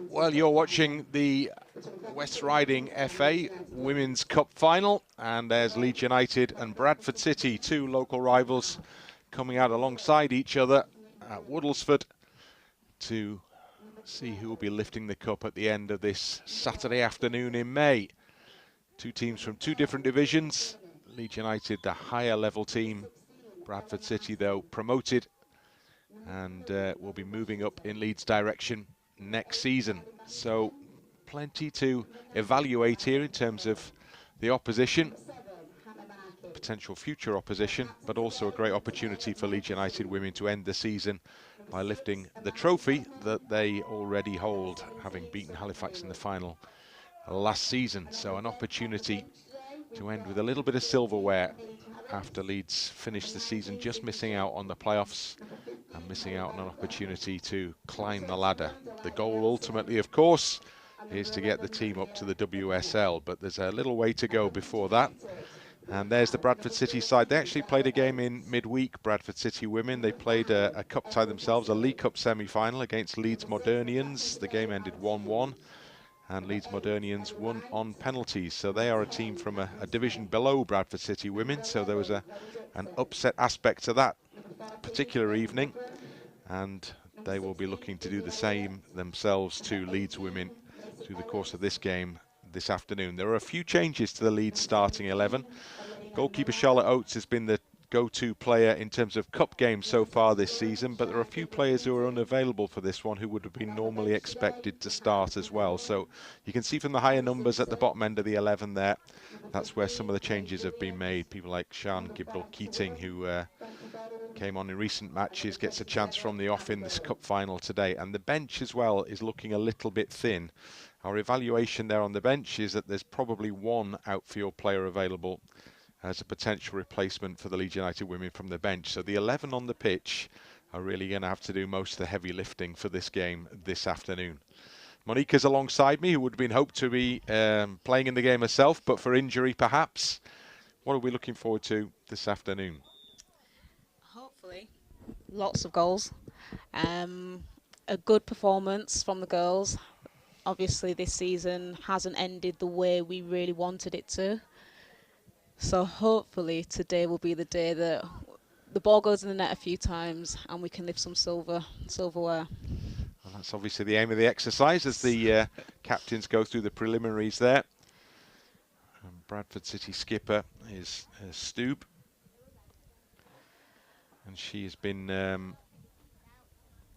Well, you're watching the West Riding FA Women's Cup Final, and there's Leeds United and Bradford City, two local rivals, coming out alongside each other at Woodlesford to see who will be lifting the cup at the end of this Saturday afternoon in May. Two teams from two different divisions. Leeds United, the higher level team. Bradford City, though, promoted and will be moving up in Leeds' direction next season. So plenty to evaluate here in terms of the opposition, potential future opposition, but also a great opportunity for Leeds United women to end the season by lifting the trophy that they already hold, having beaten Halifax in the final last season. So an opportunity to end with a little bit of silverware after Leeds finished the season just missing out on the playoffs and missing out on an opportunity to climb the ladder. The goal ultimately, of course, is to get the team up to the WSL, but there's a little way to go before that. And there's the Bradford City side. They actually played a game in midweek, Bradford City women. They played a cup tie themselves, a League Cup semi-final against Leeds Modernians. The game ended 1-1. And Leeds Modernians won on penalties. So they are a team from a division below Bradford City women. So there was an upset aspect to that particular evening. And they will be looking to do the same themselves to Leeds women through the course of this game this afternoon. There are a few changes to the Leeds starting 11. Goalkeeper Charlotte Oates has been the go-to player in terms of cup games so far this season, but there are a few players who are unavailable for this one who would have been normally expected to start as well. So you can see from the higher numbers at the bottom end of the 11 there, that's where some of the changes have been made. People like Sian Gibril-Keating, who came on in recent matches, gets a chance from the off in this cup final today. And the bench as well is looking a little bit thin. Our evaluation there on the bench is that there's probably one outfield player available as a potential replacement for the Leeds United women from the bench. So the 11 on the pitch are really going to have to do most of the heavy lifting for this game this afternoon. Monica's alongside me, who would have been hoped to be playing in the game herself, but for injury perhaps. What are we looking forward to this afternoon? Hopefully, lots of goals. A good performance from the girls. Obviously, this season hasn't ended the way we really wanted it to. So hopefully today will be the day that the ball goes in the net a few times and we can lift some silverware. Well, that's obviously the aim of the exercise as the captains go through the preliminaries there. Bradford City skipper is Stoob, and she has been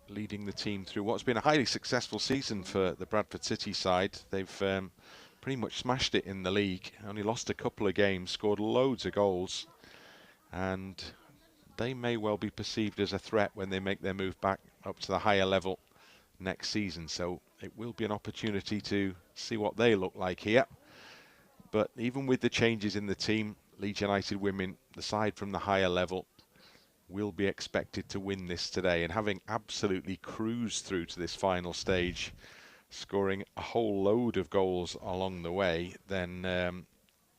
leading the team through what's been a highly successful season for the Bradford City side. They've pretty much smashed it in the league, only lost a couple of games, scored loads of goals, and they may well be perceived as a threat when they make their move back up to the higher level next season. So it will be an opportunity to see what they look like here. But even with the changes in the team, Leeds United women, the side from the higher level, will be expected to win this today, and having absolutely cruised through to this final stage, scoring a whole load of goals along the way, then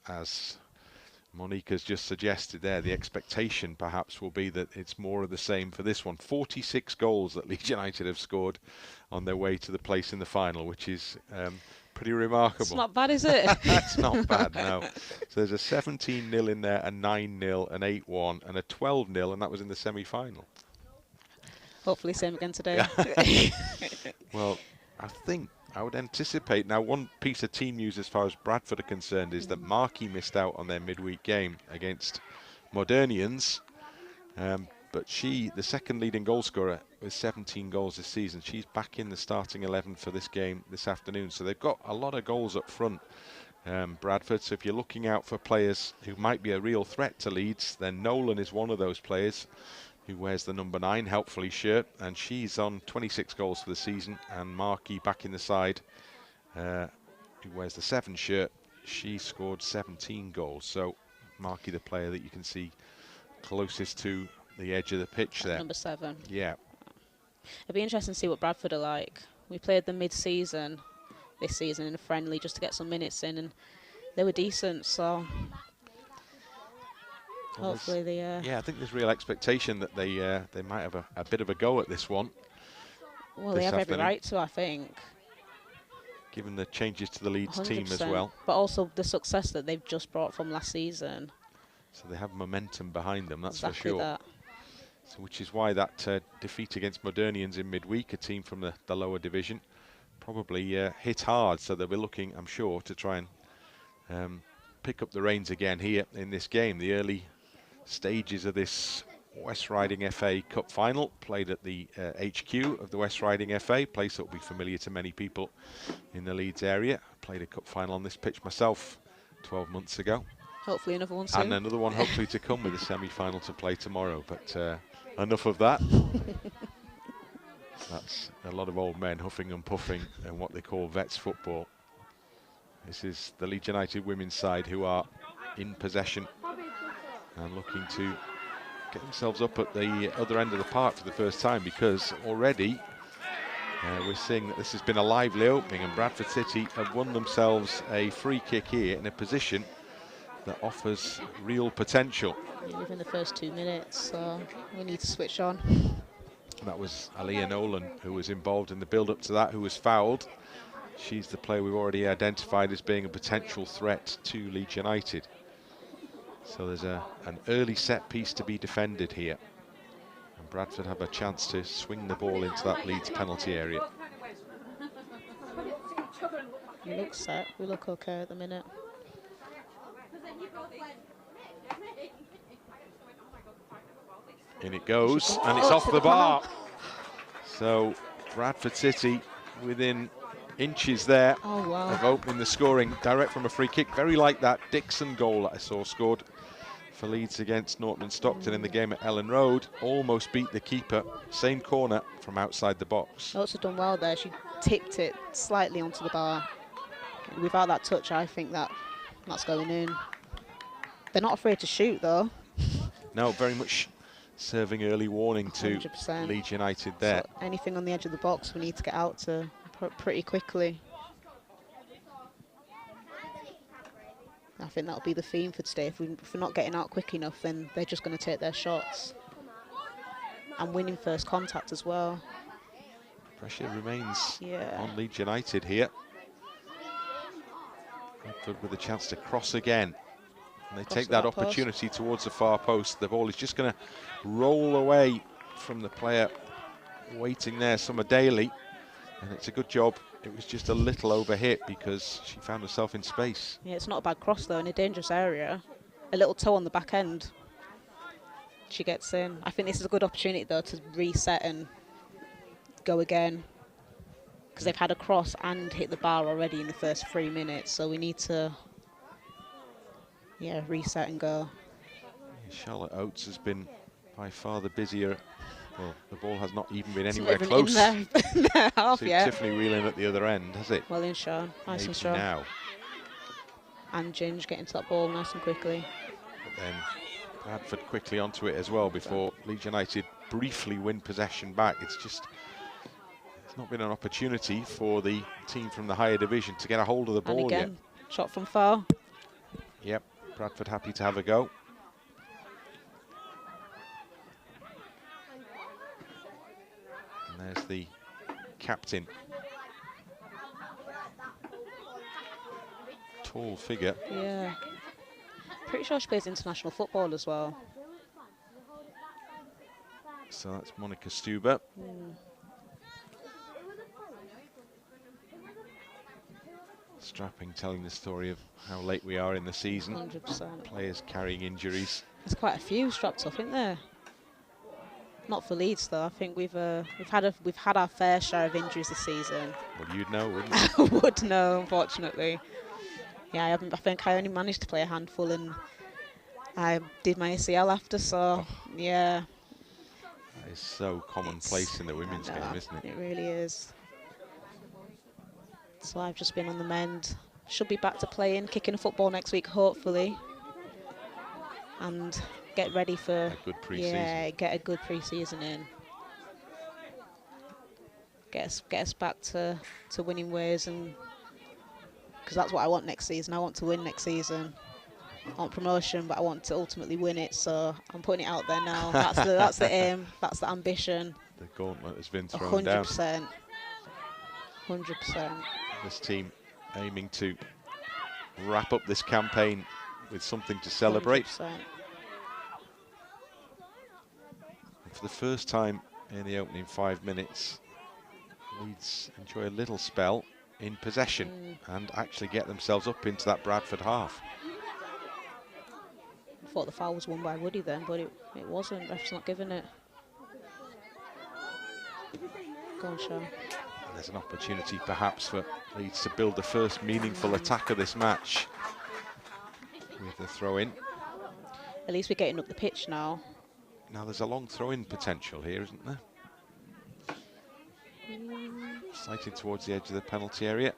as Monica's just suggested there, the expectation perhaps will be that it's more of the same for this one. 46 goals that Leeds United have scored on their way to the place in the final, which is pretty remarkable. It's not bad, is it? It's not bad, no. So there's a 17-0 in there, a 9-0, an 8-1 and a 12-0, and that was in the semi-final. Hopefully same again today. Well, I would anticipate, now one piece of team news as far as Bradford are concerned is that Markey missed out on their midweek game against Modernians, but she, the second leading goal scorer with 17 goals this season, she's back in the starting 11 for this game this afternoon. So they've got a lot of goals up front, Bradford. So if you're looking out for players who might be a real threat to Leeds, then Nolan is one of those players who wears the number 9 helpfully shirt, and she's on 26 goals for the season. And Markey back in the side, who wears the 7 shirt, she scored 17 goals. So Markey, the player that you can see closest to the edge of the pitch there. Number 7. Yeah. It'd be interesting to see what Bradford are like. We played them mid-season this season in a friendly just to get some minutes in, and they were decent, so well, hopefully they... Yeah, I think there's real expectation that they might have a bit of a go at this one. Well, they have every right to, I think. Given the changes to the Leeds team as 100%. well. But also the success that they've just brought from last season. So they have momentum behind them, that's Exactly for sure. that. So which is why that defeat against Modernians in midweek, a team from the lower division, probably hit hard. So they'll be looking, I'm sure, to try and pick up the reins again here in this game. The early stages of this West Riding FA Cup final played at the HQ of the West Riding FA, place that will be familiar to many people in the Leeds area. I played a cup final on this pitch myself 12 months ago. Hopefully another one soon. And another one hopefully to come with the semi-final to play tomorrow. But enough of that. That's a lot of old men huffing and puffing and what they call vets football. This is the Leeds United women's side who are in possession and looking to get themselves up at the other end of the park for the first time, because already we're seeing that this has been a lively opening, and Bradford City have won themselves a free kick here in a position that offers real potential. Within the first 2 minutes, so we need to switch on. And that was Aliyah Nolan who was involved in the build-up to that, who was fouled. She's the player we've already identified as being a potential threat to Leeds United. So there's an early set piece to be defended here. And Bradford have a chance to swing the ball into that Leeds penalty area. We look set, we look okay at the minute. In it goes, and it's off the bar. So Bradford City within inches there of opening the scoring direct from a free kick, very like that Dixon goal that I saw scored for Leeds against Norton and Stockton in the game at Ellen Road. Almost beat the keeper, same corner from outside the box. Also done well there, she tipped it slightly onto the bar. Without that touch, I think that's going in. They're not afraid to shoot though. No, very much serving early warning to 100%. Leeds United there. So anything on the edge of the box we need to get out to pretty quickly. I think that'll be the theme for today. If we're not getting out quick enough, then they're just going to take their shots. And winning first contact as well. Pressure remains on Leeds United here. Bradford with a chance to cross again. And they take that opportunity towards the far post. The ball is just going to roll away from the player waiting there, Summer Daly. And it's a good job. It was just a little overhit because she found herself in space. Yeah, it's not a bad cross though, in a dangerous area. A little toe on the back end. She gets in. I think this is a good opportunity though to reset and go again. Because they've had a cross and hit the bar already in the first 3 minutes. So we need to, reset and go. Charlotte Oates has been by far the busier. Well, the ball has not even been anywhere close in their half to yet. Tiffany Whelan at the other end, has it? Well in shown, nice Maybe and strong. Now. And Ginge getting to that ball nice and quickly. But then Bradford quickly onto it as well before Leeds United briefly win possession back. It's not been an opportunity for the team from the higher division to get a hold of the ball and again, yet. Shot from far. Yep, Bradford happy to have a go. And there's the captain. Tall figure. Yeah. Pretty sure she plays international football as well. So that's Monica Stuber. Strapping, telling the story of how late we are in the season. 100%. Players carrying injuries. There's quite a few strapped up, isn't there? Not for Leeds though. I think we've had our fair share of injuries this season. Well, you'd know, wouldn't you? I would know, unfortunately. Yeah, I think I only managed to play a handful, and I did my ACL after. So yeah. That is so commonplace in the women's game, isn't it? It really is. So I've just been on the mend. Should be back to playing, kicking a football next week, hopefully. And get ready for a good pre-season. Yeah, get a good pre-season in. Get us back to winning ways, and because that's what I want next season. I want to win next season. I want promotion, but I want to ultimately win it. So I'm putting it out there now. That's the aim. That's the ambition. the gauntlet has been thrown down. 100%. 100%. This team aiming to wrap up this campaign with something to celebrate. 100%. And for the first time in the opening 5 minutes, Leeds enjoy a little spell in possession and actually get themselves up into that Bradford half. I thought the foul was won by Woody then, but it wasn't. Ref's not giving it. Go on, Sean. There's an opportunity perhaps for Leeds to build the first meaningful attack of this match with the throw-in. At least we're getting up the pitch now. Now there's a long throw-in potential here, isn't there? Sighting towards the edge of the penalty area.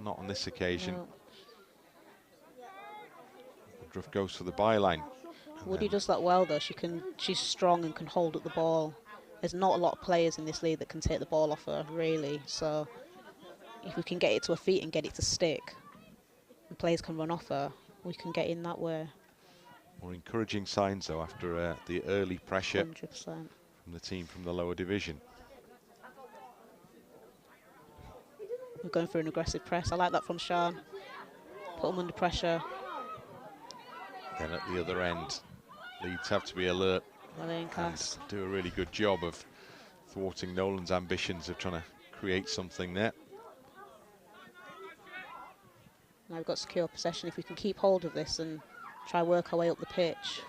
Not on this occasion. No. Woodruff goes for the byline. Woody does that well though. She's strong and can hold up the ball. There's not a lot of players in this league that can take the ball off her, really. So if we can get it to her feet and get it to stick, and players can run off her, we can get in that way. More encouraging signs though after the early pressure 100%. from the team from the lower division. We're going for an aggressive press. I like that from Sean. Put them under pressure. Then at the other end, Leeds have to be alert and do a really good job of thwarting Nolan's ambitions of trying to create something there. Now we've got secure possession. If we can keep hold of this and try work our way up the pitch.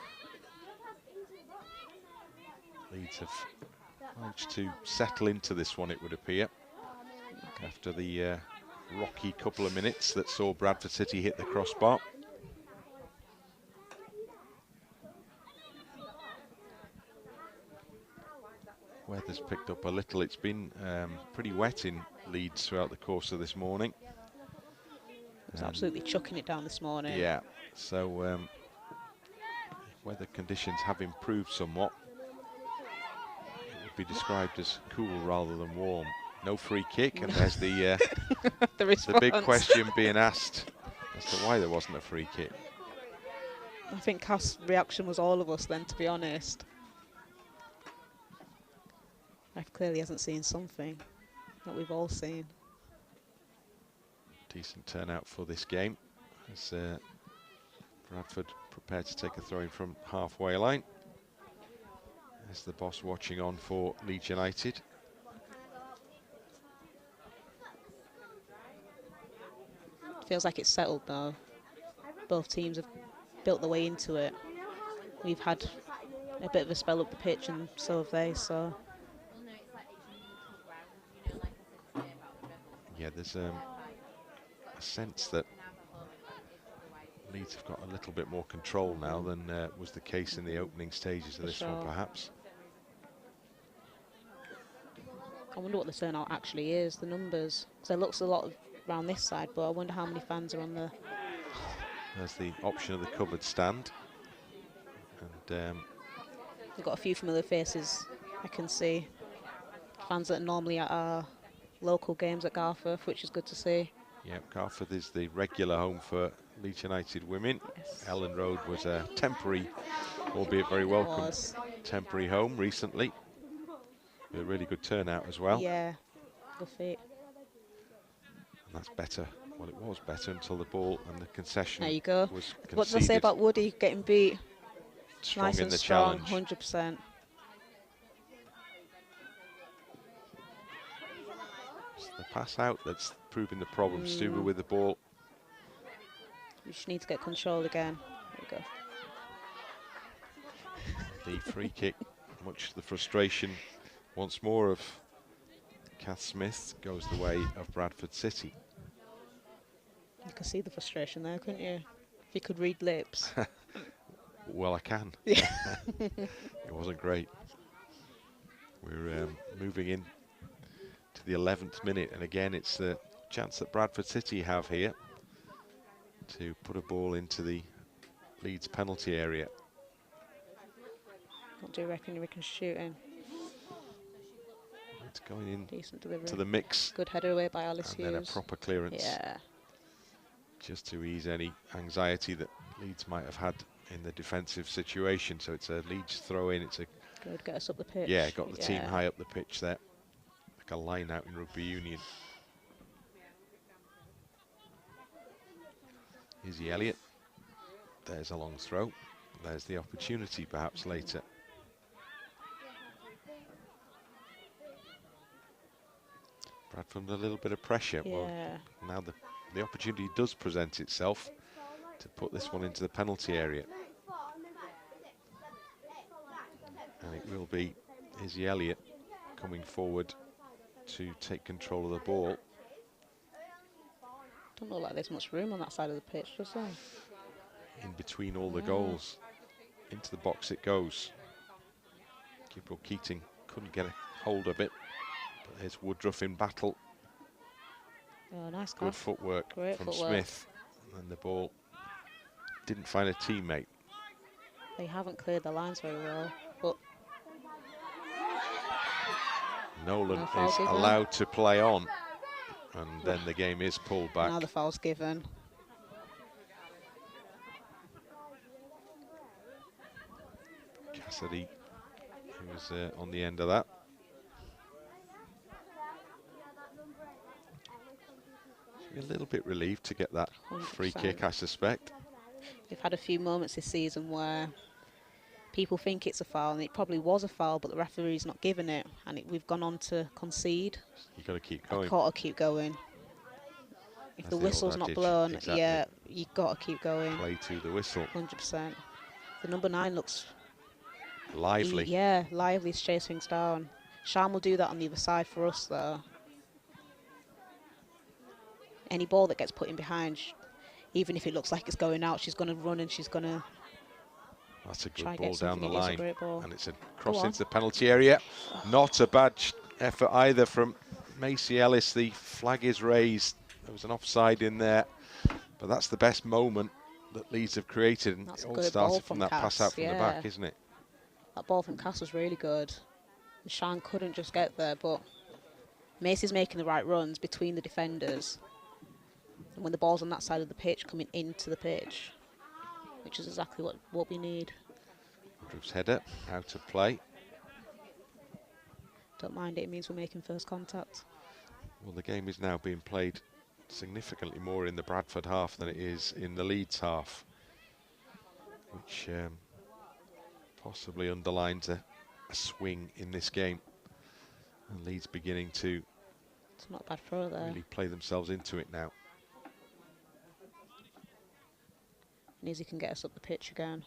Leeds have managed to settle into this one, it would appear, after the rocky couple of minutes that saw Bradford City hit the crossbar. Weather's picked up a little. It's been pretty wet in Leeds throughout the course of this morning. It's absolutely chucking it down this morning. Yeah, so weather conditions have improved somewhat. It would be described as cool rather than warm. No free kick, and there's the the big question being asked as to why there wasn't a free kick. I think Cass' reaction was all of us then, to be honest. Ref clearly hasn't seen something that we've all seen. Decent turnout for this game as Bradford prepared to take a throw in from halfway line. There's the boss watching on for Leeds United. Feels like it's settled now. Both teams have built their way into it. We've had a bit of a spell up the pitch and so have they, so. Yeah, there's a sense that Leeds have got a little bit more control now than was the case in the opening stages of this one, perhaps. I wonder what the turnout actually is, the numbers. Because there looks a lot around this side, but I wonder how many fans are on the... There's the option of the covered stand. And we've got a few familiar faces I can see. Fans that are normally at our local games at Garforth, which is good to see. Yeah, Garforth is the regular home for Leeds United women. Yes. Ellen Road was a temporary, albeit very welcome, temporary home recently. With a really good turnout as well. Yeah, good feet. And that's better. Well, it was better until the ball and the concession there you go. was conceded. What did I say about Woody getting beat? Strong nice in and the strong, challenge. 100%. It's the pass out that's proving the problem. Stuber with the ball. You just need to get control again. There you go. The free kick, much to the frustration once more of Kath Smith, goes the way of Bradford City. You could see the frustration there, couldn't you? If you could read lips. Well, I can. Yeah. It wasn't great. We're moving in to the 11th minute, and again it's the chance that Bradford City have here to put a ball into the Leeds penalty area. What do you reckon we can shoot in? It's going in. Decent delivery. To the mix. Good header away by Alice Hughes. And then a proper clearance. Yeah. Just to ease any anxiety that Leeds might have had in the defensive situation. So it's a Leeds throw in. It's a Good, get us up the pitch. Yeah, got the team high up the pitch there. Like a line out in rugby union. Izzy Elliott. There's a long throw. There's the opportunity perhaps later. Bradford under a little bit of pressure. Yeah. Well, now the opportunity does present itself to put this one into the penalty area. And it will be Izzy Elliott coming forward to take control of the ball. Don't look like there's much room on that side of the pitch, does there? In between all the goals. Into the box it goes. Gabriel Keating couldn't get a hold of it. But there's Woodruff in battle. Oh, nice Good pass. footwork Great from footwork. Smith. And the ball didn't find a teammate. They haven't cleared the lines very well, but Nolan no foul is given. allowed to play on. And then the game is pulled back. Now the foul's given. Cassidy, who was on the end of that. A little bit relieved to get that 100%. free kick, I suspect. We've had a few moments this season where people think it's a foul, and it probably was a foul, but the referee's not given it, and we've gone on to concede. You've got to keep going. I've got to keep going. If the whistle's not blown, exactly. yeah, you've got to keep going. Play to the whistle. 100%. The number 9 looks Lively. Yeah, lively to chase things down. Shan will do that on the other side for us, though. Any ball that gets put in behind, even if it looks like it's going out, she's going to run and she's going to That's a good ball down the It is a line. great ball. And it's a cross into the penalty area. Not a bad effort either from Macy Ellis. The flag is raised. There was an offside in there. But that's the best moment that Leeds have created. And it all started from that pass out from the back, isn't it? That ball from Cass was really good. And Shan couldn't just get there, but Macy's making the right runs between the defenders. And when the ball's on that side of the pitch, coming into the pitch, which is exactly what we need. Woodruff's header out of play. Don't mind it, it means we're making first contact. Well, the game is now being played significantly more in the Bradford half than it is in the Leeds half, which possibly underlines a swing in this game. And Leeds beginning to It's not a bad throw there. really play themselves into it now. And Izzy can get us up the pitch again.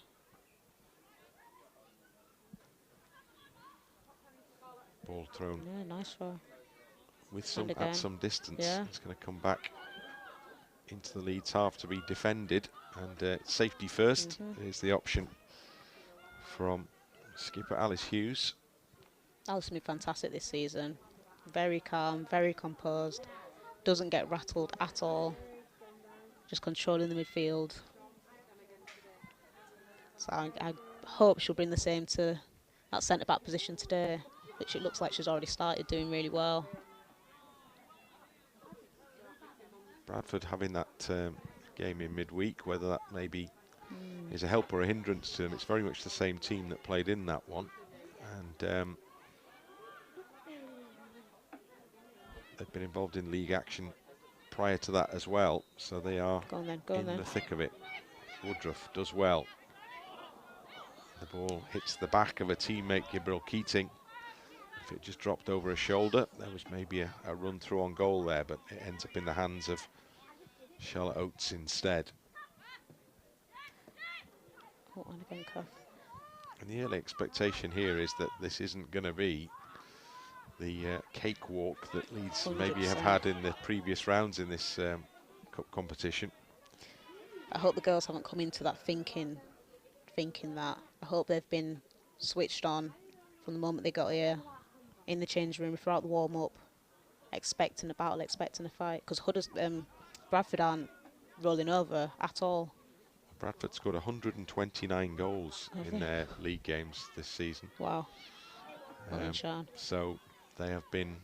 Ball thrown Yeah, nice throw. with some again. at some distance. Yeah. It's going to come back into the Leeds half to be defended, and safety first is the option from skipper Alice Hughes. Alice has been fantastic this season. Very calm, very composed. Doesn't get rattled at all. Just controlling the midfield. So I hope she'll bring the same to that centre-back position today, which it looks like she's already started doing really well. Bradford having that game in midweek, whether that maybe is a help or a hindrance to them. It's very much the same team that played in that one, and they've been involved in league action prior to that as well, so they are in the thick of it. Woodruff does well. The ball hits the back of a teammate, Gabriel Keating. If it just dropped over a shoulder, there was maybe a run through on goal there, but it ends up in the hands of Charlotte Oates instead. And the early expectation here is that this isn't going to be the cakewalk that Leeds 100%. maybe have had in the previous rounds in this cup competition. I hope the girls haven't come into that thinking that. I hope they've been switched on from the moment they got here, in the change room, throughout the warm-up, expecting a battle, expecting a fight. Because Bradford aren't rolling over at all. Bradford scored 129 goals in their league games this season. Wow. So they have been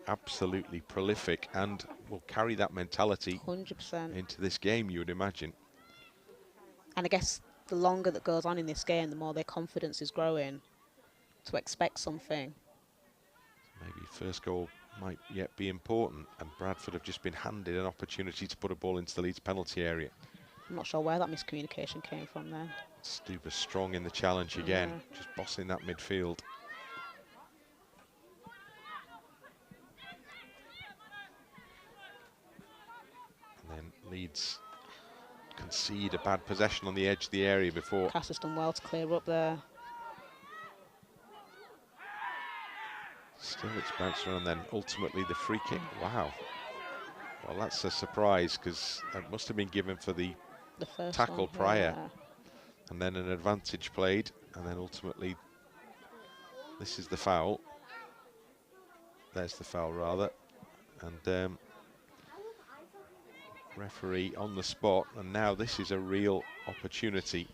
absolutely prolific and will carry that mentality 100% into this game, you would imagine. And I guess the longer that goes on in this game, the more their confidence is growing to expect something. Maybe first goal might yet be important, and Bradford have just been handed an opportunity to put a ball into the Leeds penalty area. I'm not sure where that miscommunication came from then. Stuber strong in the challenge again, just bossing that midfield. And then Leeds concede a bad possession on the edge of the area before. Cass has done well to clear up there. Still it's bounced around, and then ultimately the free kick. Wow. Well, that's a surprise, because it must have been given for the first tackle one, prior. yeah. And then an advantage played, and then ultimately this is the foul. There's the foul, rather. And referee on the spot, and now this is a real opportunity.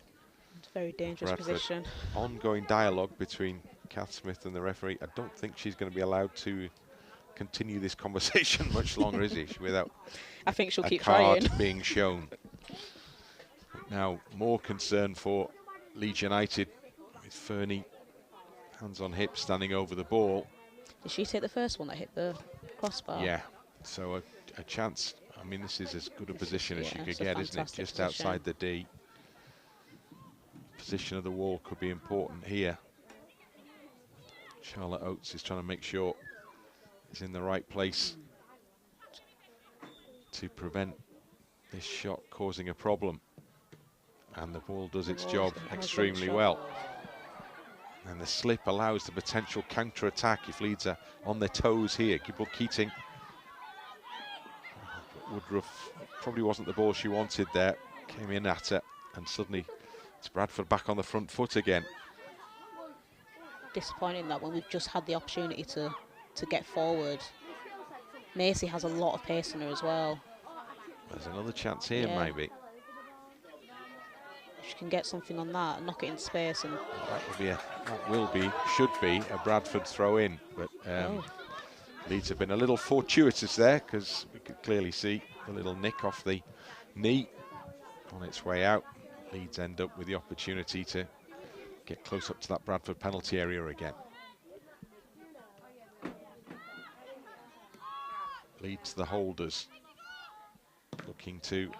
It's a very dangerous Bradford. position. Ongoing dialogue between Kath Smith and the referee. I don't think she's going to be allowed to continue this conversation much longer, is she? Without I think she'll keep a card trying. being shown. Now more concern for Leeds United, with Fernie hands on hips standing over the ball. Did she take the first one that hit the crossbar? Yeah, so a chance. I mean, this is as good a position as you could it's a get, isn't it? fantastic Just position. outside the D. Position of the wall could be important here. Charlotte Oates is trying to make sure it's in the right place to prevent this shot causing a problem. And the ball does its job extremely well. And the slip allows the potential counter-attack if Leeds are on their toes here. Gibble Keating. Woodruff probably wasn't the ball she wanted there. Came in at her, and suddenly it's Bradford back on the front foot again. Disappointing that when we've just had the opportunity to get forward. Macy has a lot of pace in her as well. There's another chance here, Yeah. maybe. If she can get something on that and knock it in space. And Should be a Bradford throw in, but Leeds have been a little fortuitous there, because we could clearly see the little nick off the knee on its way out. Leeds end up with the opportunity to get close up to that Bradford penalty area again. Leeds, the holders, looking to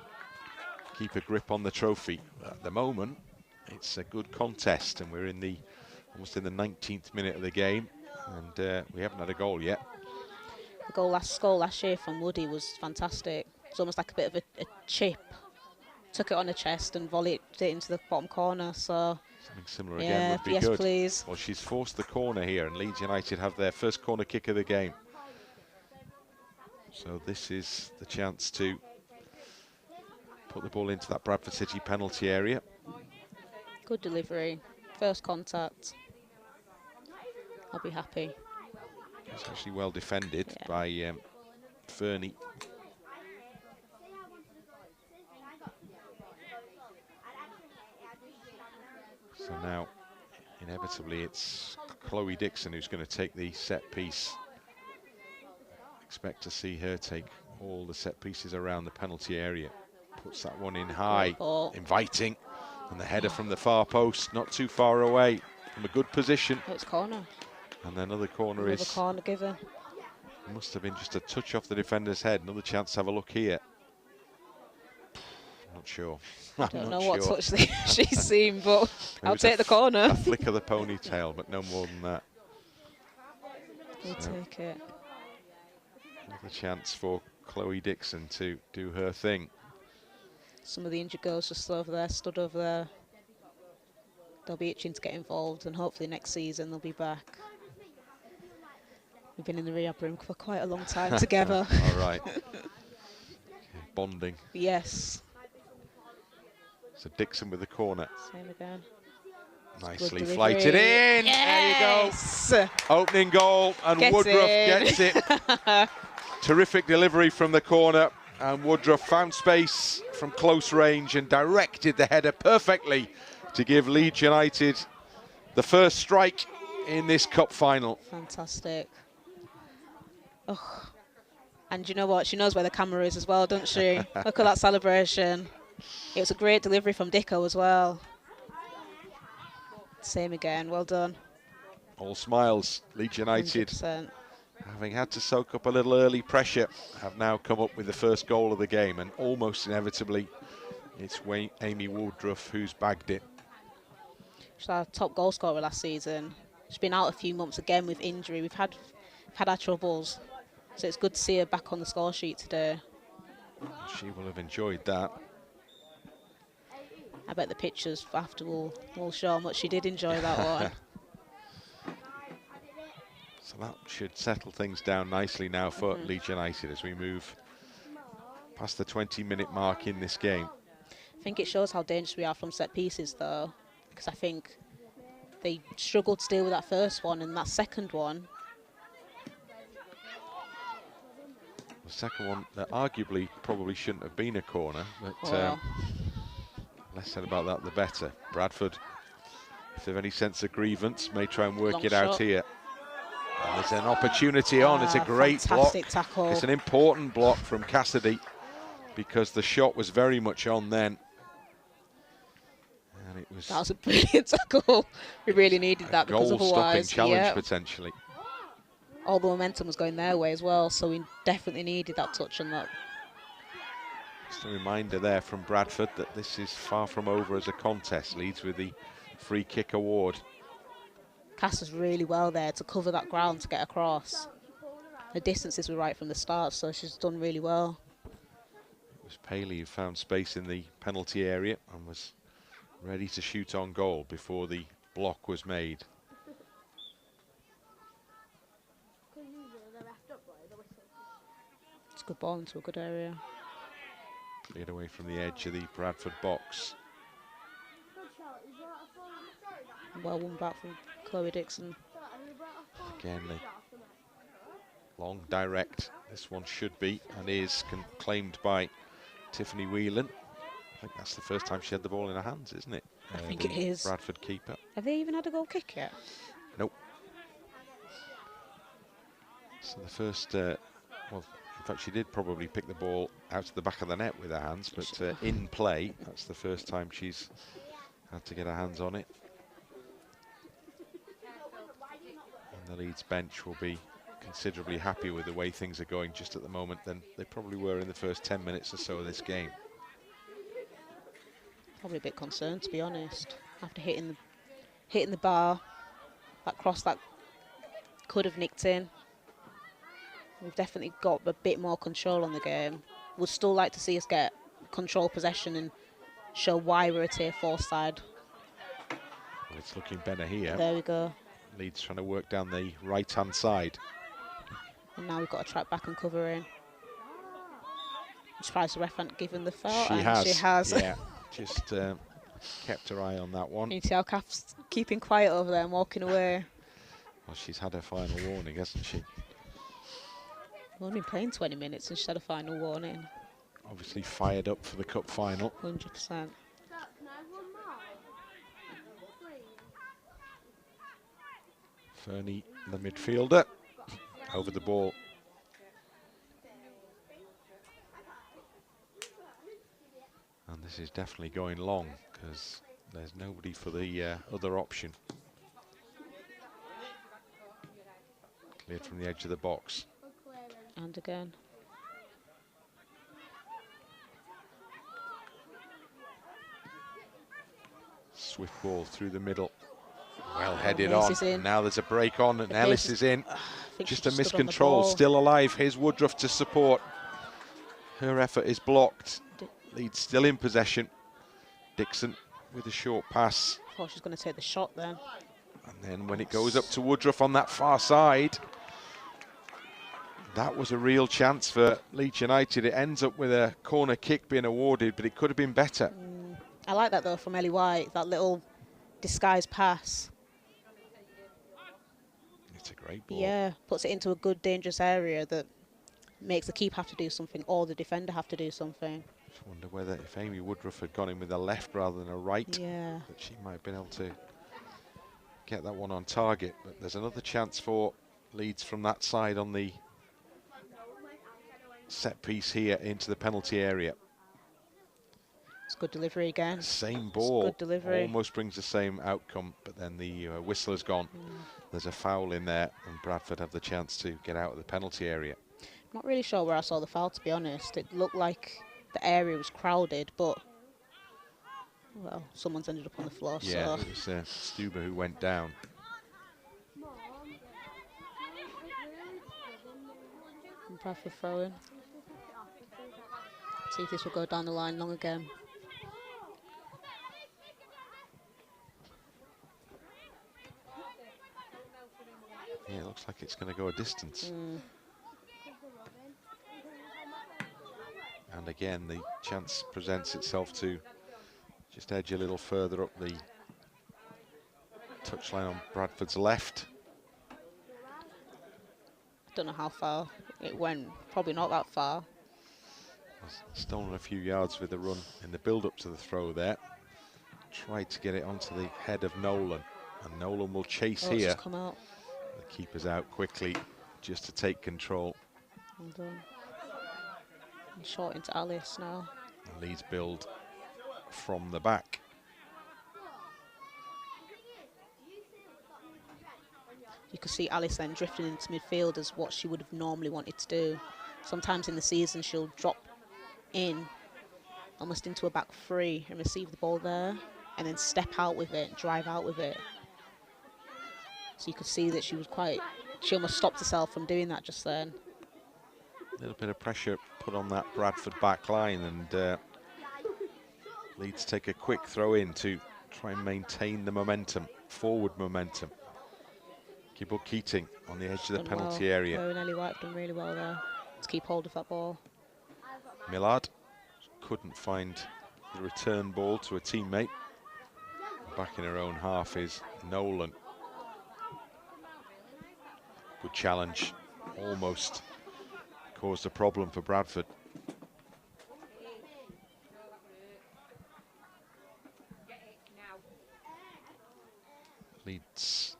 keep a grip on the trophy. At the moment, it's a good contest, and we're in almost in the 19th minute of the game, and we haven't had a goal yet. the goal last year from Woody was fantastic. It's almost like a bit of a chip. Took it on the chest and volleyed it into the bottom corner. So something similar again would be yes, good. Please. Well, she's forced the corner here, and Leeds United have their first corner kick of the game. So this is the chance to put the ball into that Bradford City penalty area. Good delivery. First contact. I'll be happy. It's actually well defended by Fernie. So now, inevitably, it's Chloe Dixon who's going to take the set piece. Expect to see her take all the set pieces around the penalty area. Puts that one in high, inviting, and the header from the far post, not too far away from a good position. Oh, it's corner. And then another corner Another corner given. Must have been just a touch off the defender's head. Another chance to have a look here. Not sure. I don't know what touch she's seen, but I'll take the corner. A flick of the ponytail, but no more than that. We'll take it. Another chance for Chloe Dixon to do her thing. Some of the injured girls just stood over there. They'll be itching to get involved, and hopefully next season they'll be back. We've been in the rehab room for quite a long time together. All right. Bonding. Yes. So Dixon with the corner. Same again. Nicely flighted in. Yes. There you go. Opening goal, and Woodruff gets it. Terrific delivery from the corner, and Woodruff found space from close range and directed the header perfectly to give Leeds United the first strike in this cup final. Fantastic. Oh. And you know what? She knows where the camera is as well, doesn't she? Look at that celebration. It was a great delivery from Dicko as well. Same again. Well done. All smiles. Leeds United, 100%. having had to soak up a little early pressure, have now come up with the first goal of the game, and almost inevitably it's Amy Woodruff who's bagged it. She's our top goal scorer last season. She's been out a few months again with injury. We've had our troubles, so it's good to see her back on the score sheet today. She will have enjoyed that. I bet the pictures after will show how much she did enjoy that one. So that should settle things down nicely now for Leeds United as we move past the 20-minute mark in this game. I think it shows how dangerous we are from set pieces, though, because I think they struggled to deal with that first one, and that second one. The second one that arguably probably shouldn't have been a corner, but less said about that the better. Bradford, if they've any sense of grievance, may try and work Long it shot. out here. And there's an opportunity on. It's a great block. Tackle. It's an important block from Cassidy because the shot was very much on then. And it was. That was a brilliant tackle. We really needed that because otherwise, challenge potentially. All the momentum was going their way as well, so we definitely needed that touch on that. Just a reminder there from Bradford that this is far from over as a contest. Leeds with the free kick award. Cass was really well there to cover that ground to get across. The distances were right from the start, so she's done really well. It was Paley who found space in the penalty area and was ready to shoot on goal before the block was made. It's a good ball into a good area. Cleared away from the edge of the Bradford box. Well won back from Chloe Dixon. Again, the long direct. This one should be and is claimed by Tiffany Whelan. I think that's the first time she had the ball in her hands, isn't it? I think it is. Bradford keeper. Have they even had a goal kick yet? Nope. So the first, well, in fact, she did probably pick the ball out of the back of the net with her hands, but in play, that's the first time she's had to get her hands on it. And the Leeds bench will be considerably happier with the way things are going just at the moment than they probably were in the first 10 minutes or so of this game. Probably a bit concerned, to be honest. After hitting the bar, that cross that could have nicked in. We've definitely got a bit more control on the game. Would still like to see us get control possession and show why we're a tier 4 side. Well, it's looking better here. There we go. Leeds trying to work down the right-hand side. And now we've got to track back and cover in. I'm surprised the ref hasn't given the foul. She has. Yeah, just kept her eye on that one. You can see how Kath's keeping quiet over there and walking away. Well, she's had her final warning, hasn't she? We've only been playing 20 minutes and she's had a final warning. Obviously fired up for the cup final. 100%. Fernie, the midfielder, over the ball. And this is definitely going long because there's nobody for the other option. Cleared from the edge of the box. And again. Swift ball through the middle. Well headed on. And now there's a break on and Ellis is in. Just a miscontrol. Still alive. Here's Woodruff to support. Her effort is blocked. Leeds still in possession. Dixon with a short pass. I thought she was going to take the shot then. And then when it goes up to Woodruff on that far side, that was a real chance for Leeds United. It ends up with a corner kick being awarded, but it could have been better. I like that though from Ellie White, that little disguised pass. It's a great ball. Yeah, puts it into a good dangerous area that makes the keeper have to do something or the defender have to do something. Just wonder whether if Amy Woodruff had gone in with a left rather than a right, that she might have been able to get that one on target. But there's another chance for Leeds from that side on the set piece here into the penalty area. It's good delivery again. Same ball. Good delivery. Almost brings the same outcome, but then the whistle has gone. There's a foul in there, and Bradford have the chance to get out of the penalty area. Not really sure where I saw the foul, to be honest. It looked like the area was crowded, but well, someone's ended up on the floor. Yeah, so. it was Stuber who went down. And Bradford throwing. See if this will go down the line long again. Yeah, it looks like it's going to go a distance. And again, the chance presents itself to just edge a little further up the touchline on Bradford's left. Don't know how far it went. Probably not that far. Stolen a few yards with the run in the build-up to the throw there. Tried to get it onto the head of Nolan, and Nolan will chase It's here. just come out. The keeper's out quickly just to take control. Well done. And short into Alice now. Leeds build from the back. You could see Alice then drifting into midfield as what she would have normally wanted to do. Sometimes in the season she'll drop in almost into a back three and receive the ball there and then step out with it, drive out with it. So you could see that she almost stopped herself from doing that just then. A little bit of pressure put on that Bradford back line, and Leeds take a quick throw in to try and maintain the momentum, forward momentum. Gibble Keating on the edge of the penalty area. Ellie White done really well there to keep hold of that ball. Millard couldn't find the return ball to a teammate. Back in her own half is Nolan. Good challenge, almost caused a problem for Bradford. Leeds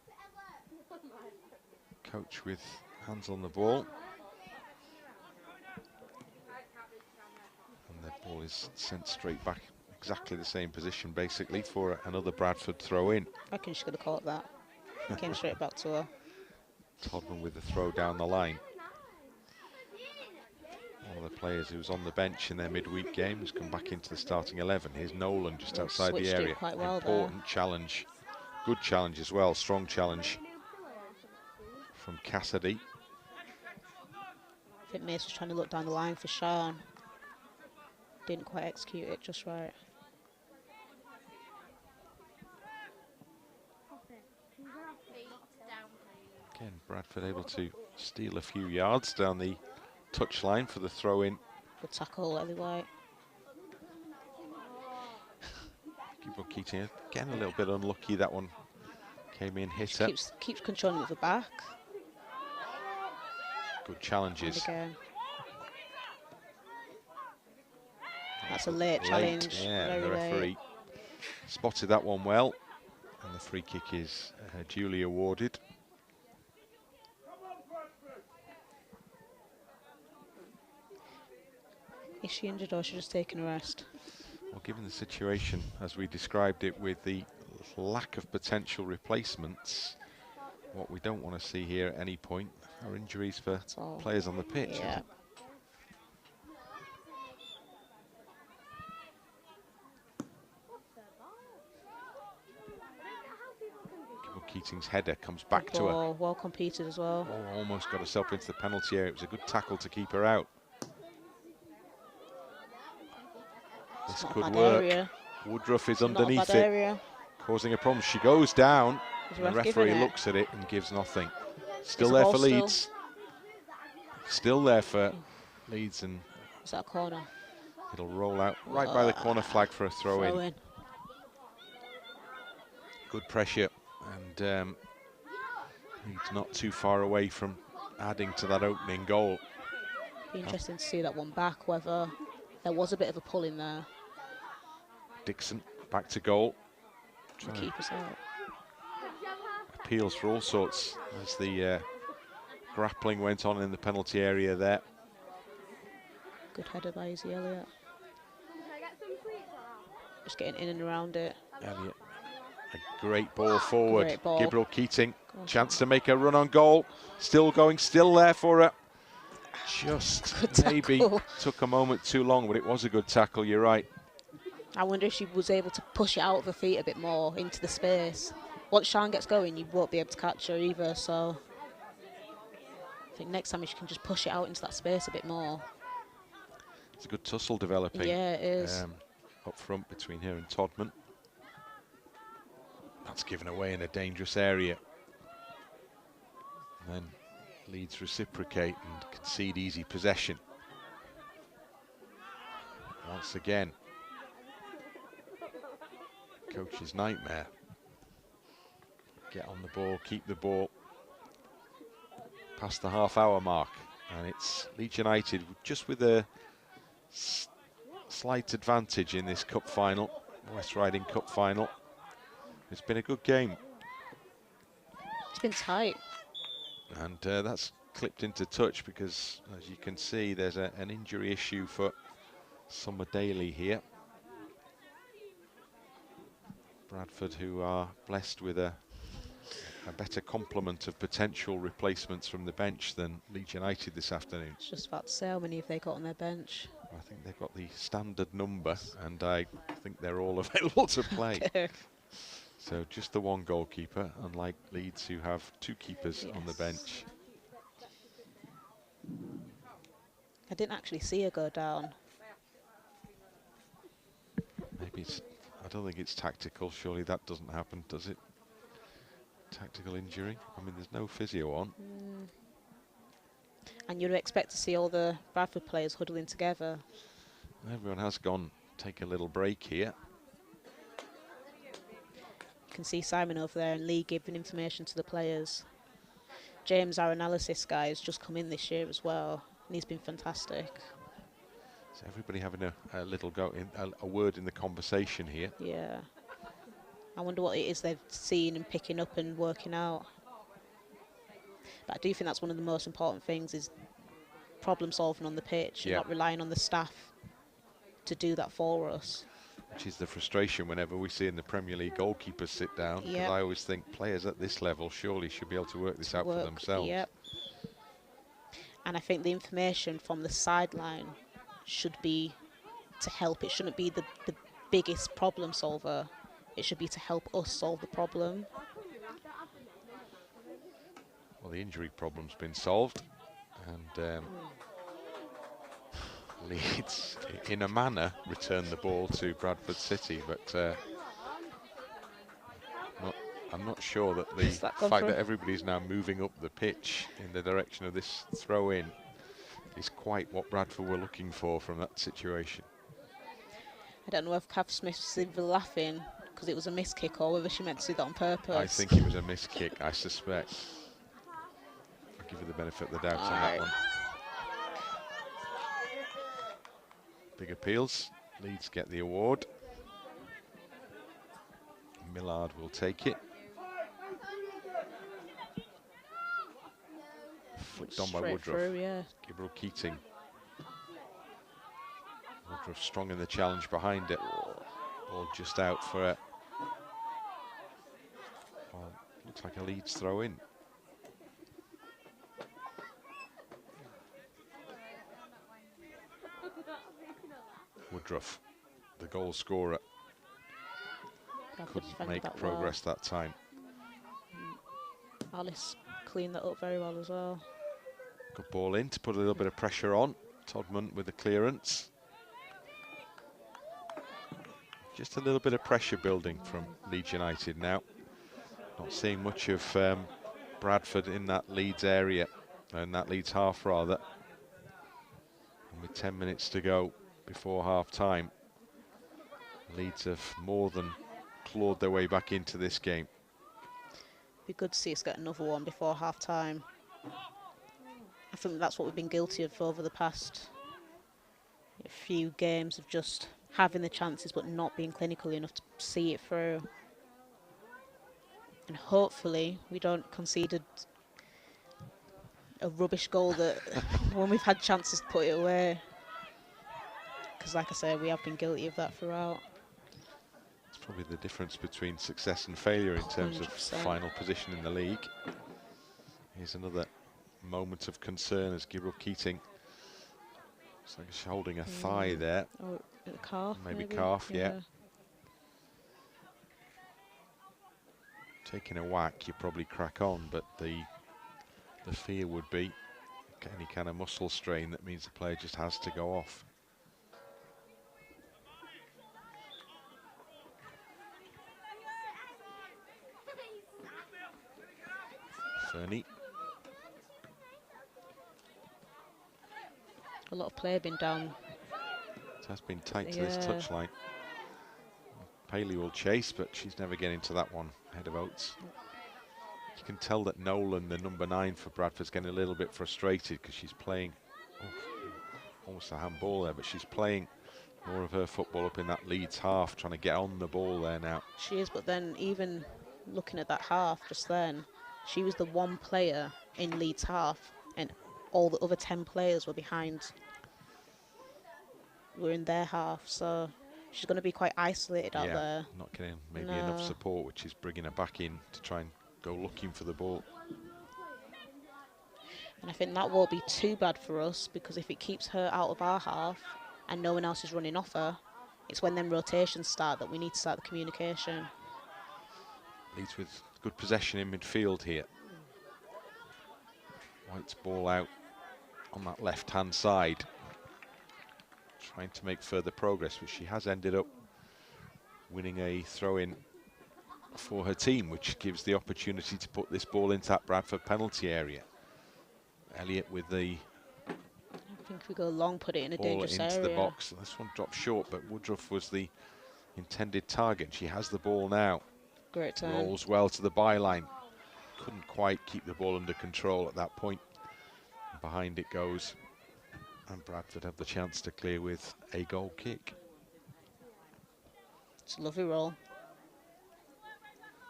coach with hands on the ball. And the ball is sent straight back, exactly the same position basically for another Bradford throw in. I reckon she could have caught that. It came straight back to her. Todman with the throw down the line. One of the players who was on the bench in their midweek game has come back into the starting 11. Here's Nolan just outside the area. Quite well Important there. challenge. Good challenge as well, strong challenge from Cassidy. I think Mace was trying to look down the line for Sean. Didn't quite execute it just right. Again, Bradford able to steal a few yards down the touchline for the throw in. Good tackle, Ellie White. Gibble Keating again a little bit unlucky. That one came in, hit her. Keeps controlling it with the back. Good challenges. And again. That's a late challenge. Yeah, the referee spotted that one well, and the free kick is duly awarded. Is she injured or is she just taking a rest? Well, given the situation as we described it, with the lack of potential replacements, what we don't want to see here at any point are injuries for players on the pitch. Yeah. Keating's header comes back to her. Well competed as well. Oh, almost got herself into the penalty area. It was a good tackle to keep her out. This could work. Area. Woodruff is underneath it, causing a problem. She goes down. The referee looks at it and gives nothing. Still there for Leeds. Still there for Leeds, and is that a corner? It'll roll out right by the corner flag for a throw in. Good pressure, and Leeds not too far away from adding to that opening goal. Be interesting to see that one back, whether there was a bit of a pull in there. Dixon back to goal. The keeper's out. Appeals for all sorts as the grappling went on in the penalty area there. Good header by Izzy Elliott. Just getting in and around it. Elliot, a great ball forward. Great ball. Gabriel Keating, chance to make a run on goal. Still going, still there for her. Just maybe took a moment too long, but it was a good tackle, you're right. I wonder if she was able to push it out of her feet a bit more into the space. Once Sian gets going, you won't be able to catch her either, so I think next time she can just push it out into that space a bit more. It's a good tussle developing. Yeah, it is. Up front between her and Todman. That's given away in a dangerous area. And then Leeds reciprocate and concede easy possession. Once again, coach's nightmare. Get on the ball, keep the ball. Past the half-hour mark, and it's Leeds United just with a slight advantage in this cup final, West Riding Cup final. It's been a good game. It's been tight. And that's clipped into touch because, as you can see, there's an injury issue for Summer Daly here. Bradford, who are blessed with a better complement of potential replacements from the bench than Leeds United this afternoon. Just about to say, how many have they got on their bench? I think they've got the standard number, and I think they're all available to play. Okay. So just the one goalkeeper, unlike Leeds, who have two keepers on the bench. I didn't actually see her go down. Maybe it's, I don't think it's tactical. Surely that doesn't happen, does it? Tactical injury. I mean, there's no physio on. And you'd expect to see all the Bradford players huddling together. Everyone has gone take a little break here. You can see Simon over there and Lee giving information to the players. James, our analysis guy, has just come in this year as well, and he's been fantastic. So everybody having a little go in, a word in the conversation here. Yeah. I wonder what it is they've seen and picking up and working out. But I do think that's one of the most important things, is problem solving on the pitch, and not relying on the staff to do that for us. Which is the frustration whenever we see in the Premier League goalkeepers sit down. Because I always think players at this level surely should be able to work this out for themselves. Yep. And I think the information from the sideline should be to help. It shouldn't be the biggest problem solver. It should be to help us solve the problem. Well, the injury problem's been solved, and Leeds, in a manner, return the ball to Bradford City, but I'm not sure that the fact that everybody's now moving up the pitch in the direction of this throw-in is quite what Bradford were looking for from that situation. I don't know if Cav Smith's either laughing because it was a missed kick or whether she meant to do that on purpose. I think it was a missed kick, I suspect. I'll give you the benefit of the doubt on that one. Big appeals. Leeds get the award. Millard will take it. Flicked on by Woodruff. Through, yeah. Gabriel Keating. Woodruff strong in the challenge behind it. Ball just out for it. Well, looks like a Leeds throw in. Woodruff, the goal scorer, couldn't make progress that time. Alice cleaned that up very well as well. Good ball in to put a little bit of pressure on. Todman with the clearance. Just a little bit of pressure building from Leeds United now. Not seeing much of Bradford in that Leeds area, in that Leeds half rather. And with 10 minutes to go before half time, Leeds have more than clawed their way back into this game. Be good to see us get another one before half time. I think that's what we've been guilty of over the past few games, of just having the chances but not being clinical enough to see it through. And hopefully we don't concede a rubbish goal that when we've had chances to put it away. Because like I say, we have been guilty of that throughout. Probably the difference between success and failure in terms of 100%. final position in the league. Here's another moment of concern as Gibril Keating. Looks like she's holding a thigh there. Or a calf, maybe calf, yeah. Taking a whack, you probably crack on, but the fear would be any kind of muscle strain that means the player just has to go off. Fernie. A lot of play been down. It has been tight to this touchline. Paley will chase, but she's never getting to that one ahead of Oates. You can tell that Nolan, the number 9 for Bradford, is getting a little bit frustrated because she's playing almost a handball there, but she's playing more of her football up in that Leeds half, trying to get on the ball there now. She is, but then even looking at that half just then, she was the one player in Leeds half, and all the other 10 players were in their half, so she's going to be quite isolated out there. Not getting maybe enough support, which is bringing her back in to try and go looking for the ball. And I think that won't be too bad for us, because if it keeps her out of our half and no one else is running off her, it's when them rotations start that we need to start the communication. Leeds with good possession in midfield here. White's ball out on that left-hand side, trying to make further progress, which she has ended up winning a throw-in for her team, which gives the opportunity to put this ball into that Bradford penalty area. Elliott with the I think if we go long, put it in a ball dangerous into area. the box. This one dropped short, but Woodruff was the intended target. She has the ball now. Great turn. Rolls well to the byline. Couldn't quite keep the ball under control at that point. Behind it goes, and Bradford have the chance to clear with a goal kick. It's a lovely roll.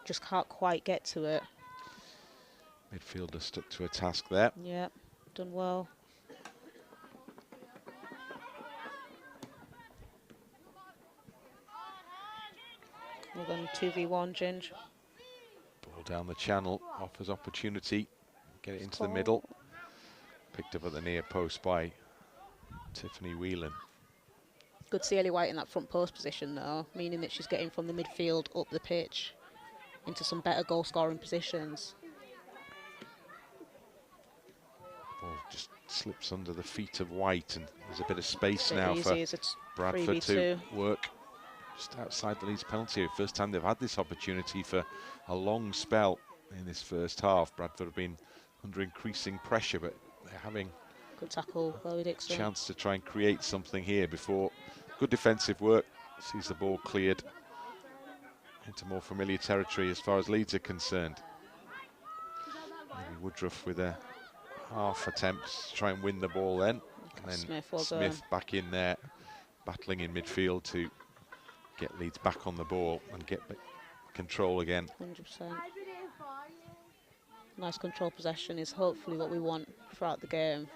Just can't quite get to it. Midfielder stuck to a task there. Yeah, done well. We're going 2v1, Ginge. Ball down the channel, offers opportunity. Get it into the middle. Picked up at the near post by Tiffany Whelan. Good to see Ellie White in that front post position though, meaning that she's getting from the midfield up the pitch into some better goal scoring positions. Ball just slips under the feet of White, and there's a bit of space now for Bradford to work just outside the Leeds penalty area. First time they've had this opportunity for a long spell in this first half. Bradford have been under increasing pressure, but they're having good tackle, Chloe Dixon. Chance to try and create something here before good defensive work. Sees the ball cleared into more familiar territory as far as Leeds are concerned. Maybe Woodruff with a half attempt to try and win the ball then. And then Smith back in there, battling in midfield to get Leeds back on the ball and get control again. 100%. Nice control possession is hopefully what we want throughout the game.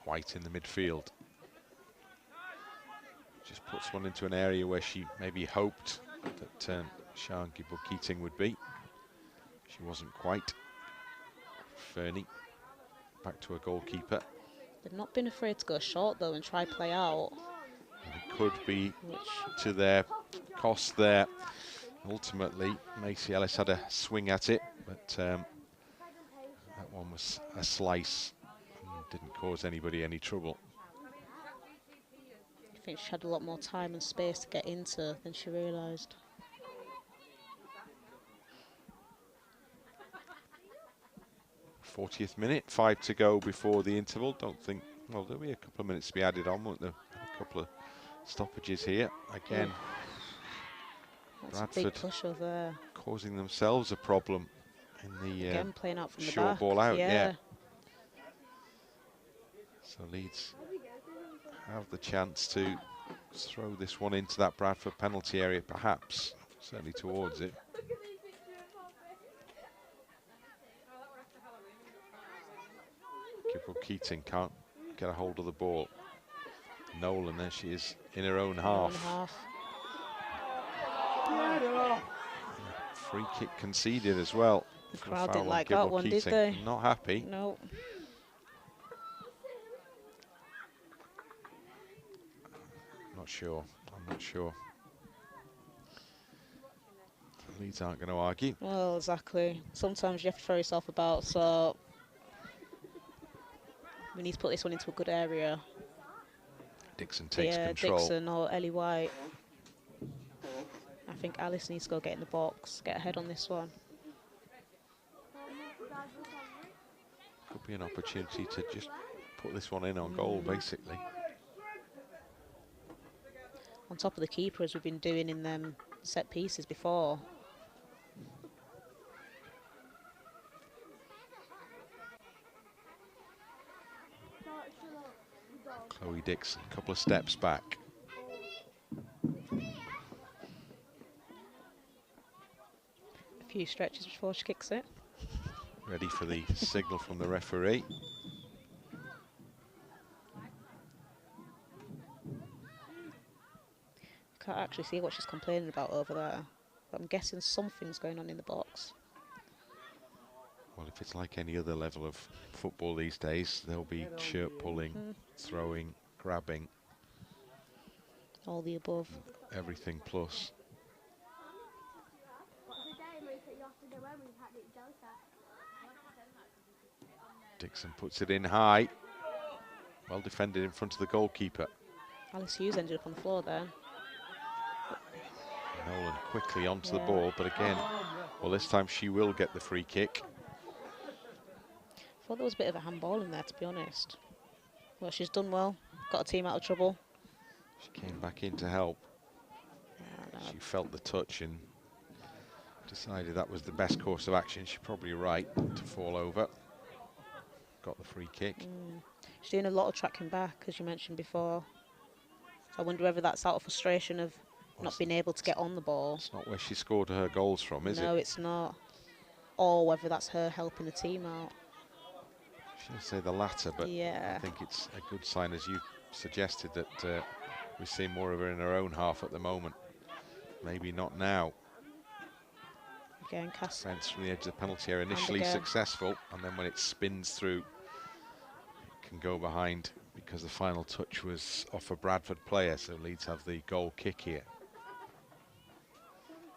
White in the midfield. Just puts one into an area where she maybe hoped that Sian Gibril Keating would be. She wasn't quite. Fernie back to a goalkeeper. They've not been afraid to go short though and try play out. And it could be to their cost there. Ultimately, Macy Ellis had a swing at it, but that one was a slice and didn't cause anybody any trouble. I think she had a lot more time and space to get into than she realised. '40th minute, 5 to go before the interval. Don't think, well, there'll be a couple of minutes to be added on, won't there? A couple of stoppages here. Again, Bradford, big push over there, causing themselves a problem in the again playing out from short the back. Ball out. Yeah. So Leeds have the chance to throw this one into that Bradford penalty area, perhaps, certainly towards it. Gibril Keating can't get a hold of the ball. Nolan, there she is in her own half. Free kick conceded as well. The crowd didn't like that one, did they? Not happy. No. Not sure. I'm not sure. Leeds aren't going to argue. Well, exactly. Sometimes you have to throw yourself about, so we need to put this one into a good area. Dixon takes control. Dixon or Ellie White. I think Alice needs to go get in the box, get ahead on this one. Could be an opportunity to just put this one in on goal, basically. On top of the keeper, as we've been doing in them set pieces before. Chloe Dixon, a couple of steps back. A few stretches before she kicks it. Ready for the signal from the referee. Can't actually see what she's complaining about over there, but I'm guessing something's going on in the box. Well, if it's like any other level of football these days, there'll be shirt pulling, throwing, grabbing. All the above. Everything plus. Dixon puts it in high. Well defended in front of the goalkeeper. Alice Hughes ended up on the floor there. Nolan quickly onto the ball, but again, well, this time she will get the free kick. I thought there was a bit of a handball in there, to be honest. Well, she's done well, got a team out of trouble. She came back in to help. She felt the touch and decided that was the best course of action. She's probably right to fall over. Got the free kick. She's doing a lot of tracking back, as you mentioned before. I wonder whether that's out of frustration of not being able to get on the ball. It's not where she scored her goals from, is it? No, it's not. Or whether that's her helping the team out. She'll say the latter, but yeah. I think it's a good sign, as you suggested, that we're seeing more of her in her own half at the moment. Maybe not now. Again, Cass. Defence from the edge of the penalty area, initially successful, and then when it spins through, it can go behind because the final touch was off a Bradford player, so Leeds have the goal kick here.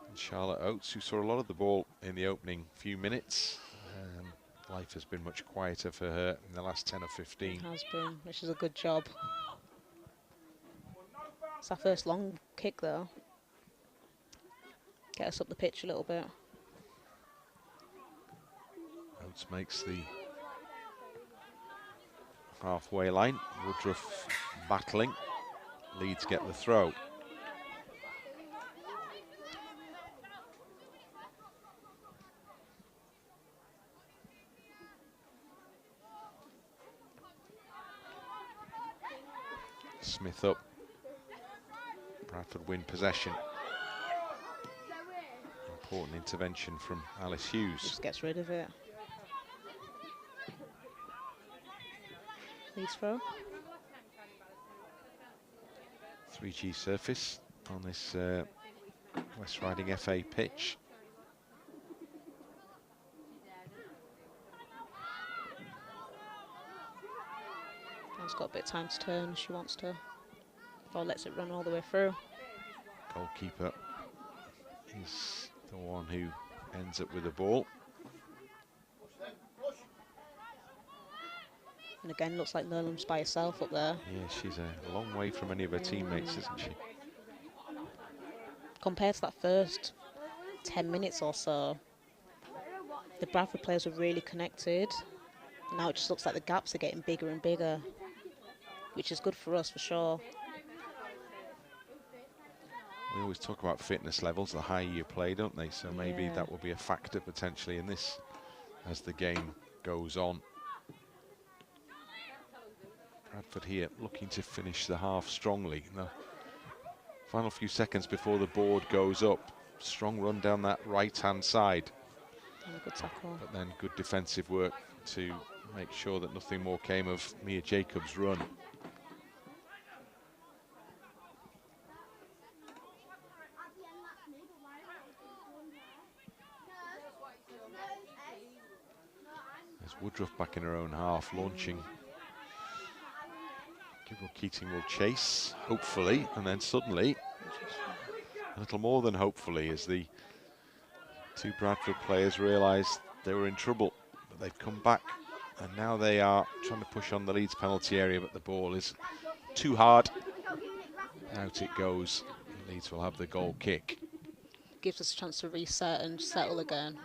And Charlotte Oates, who saw a lot of the ball in the opening few minutes, life has been much quieter for her in the last 10 or 15. It has been, which is a good job. It's our first long kick, though. Get us up the pitch a little bit. Oates makes the halfway line. Woodruff battling. Leeds get the throw. Smith up. Bradford win possession. Important intervention from Alice Hughes. Just gets rid of it. Leeds throw. 3G surface on this West Riding FA pitch. She's got a bit of time to turn if she wants to. Or lets it run all the way through. Goalkeeper is the one who ends up with the ball. And again, looks like Nolan's by herself up there. Yeah, she's a long way from any of her teammates, isn't she? Compared to that first 10 minutes or so, the Bradford players were really connected. Now it just looks like the gaps are getting bigger and bigger, which is good for us for sure. We always talk about fitness levels, the higher you play, don't they? So maybe that will be a factor potentially in this as the game goes on. Bradford here looking to finish the half strongly. In the final few seconds before the board goes up, strong run down that right-hand side. And a good tackle. But then good defensive work to make sure that nothing more came of Mia Jacobs' run. Woodruff back in her own half, launching. Gabriel Keating will chase, hopefully, and then suddenly, a little more than hopefully, as the two Bradford players realised they were in trouble, but they've come back, and now they are trying to push on the Leeds penalty area, but the ball is too hard. Out it goes. Leeds will have the goal kick. Gives us a chance to reset and settle again.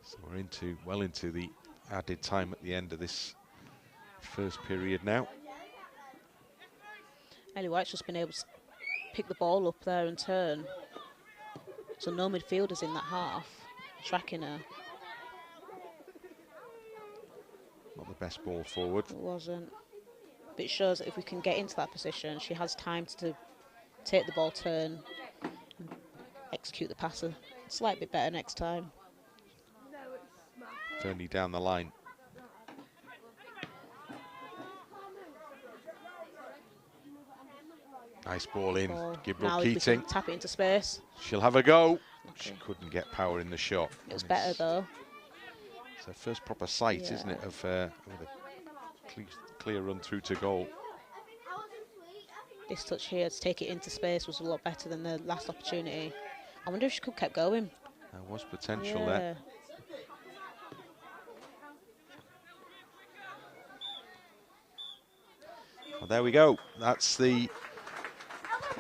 So we're well into the added time at the end of this first period now. Ellie White's just been able to pick the ball up there and turn. So no midfielders in that half tracking her. Not the best ball forward. It wasn't. But it shows that if we can get into that position, she has time to take the ball, turn, and execute the pass a slight bit better next time. Only down the line. Nice ball in. Gabriel Keating. Tap it into space. She'll have a go. She couldn't get power in the shot. It was better though. It's her first proper sight, isn't it, of a clear run through to goal. This touch here to take it into space was a lot better than the last opportunity. I wonder if she could have kept going. There was potential there. Well, there we go. That's the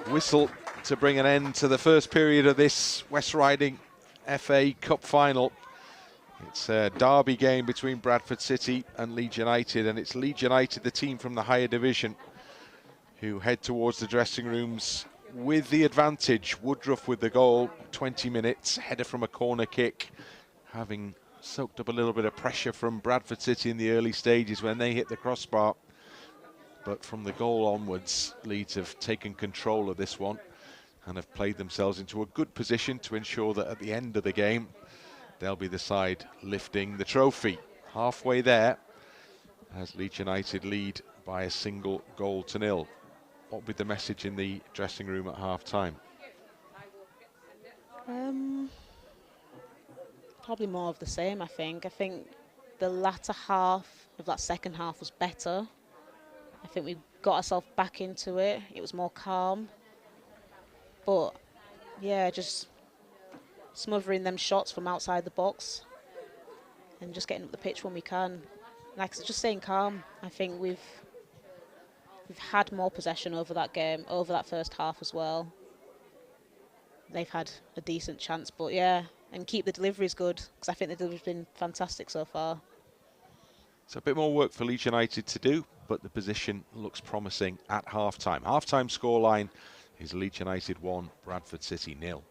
whistle to bring an end to the first period of this West Riding FA Cup final. It's a derby game between Bradford City and Leeds United, and it's Leeds United, the team from the higher division, who head towards the dressing rooms with the advantage. Woodruff with the goal, 20 minutes, header from a corner kick, having soaked up a little bit of pressure from Bradford City in the early stages when they hit the crossbar. But from the goal onwards, Leeds have taken control of this one and have played themselves into a good position to ensure that at the end of the game, they'll be the side lifting the trophy. Halfway there, as Leeds United lead by a single goal to nil. What would be the message in the dressing room at half-time? Probably more of the same, I think. I think the latter half of that second half was better. I think we got ourselves back into it. It was more calm. But, yeah, just smothering them shots from outside the box and just getting up the pitch when we can. Like, just staying calm. I think we've had more possession over that game, over that first half as well. They've had a decent chance, but, yeah, and keep the deliveries good, because I think the delivery's been fantastic so far. So a bit more work for Leeds United to do, but the position looks promising at half-time. Half-time scoreline is Leeds United 1, Bradford City 0.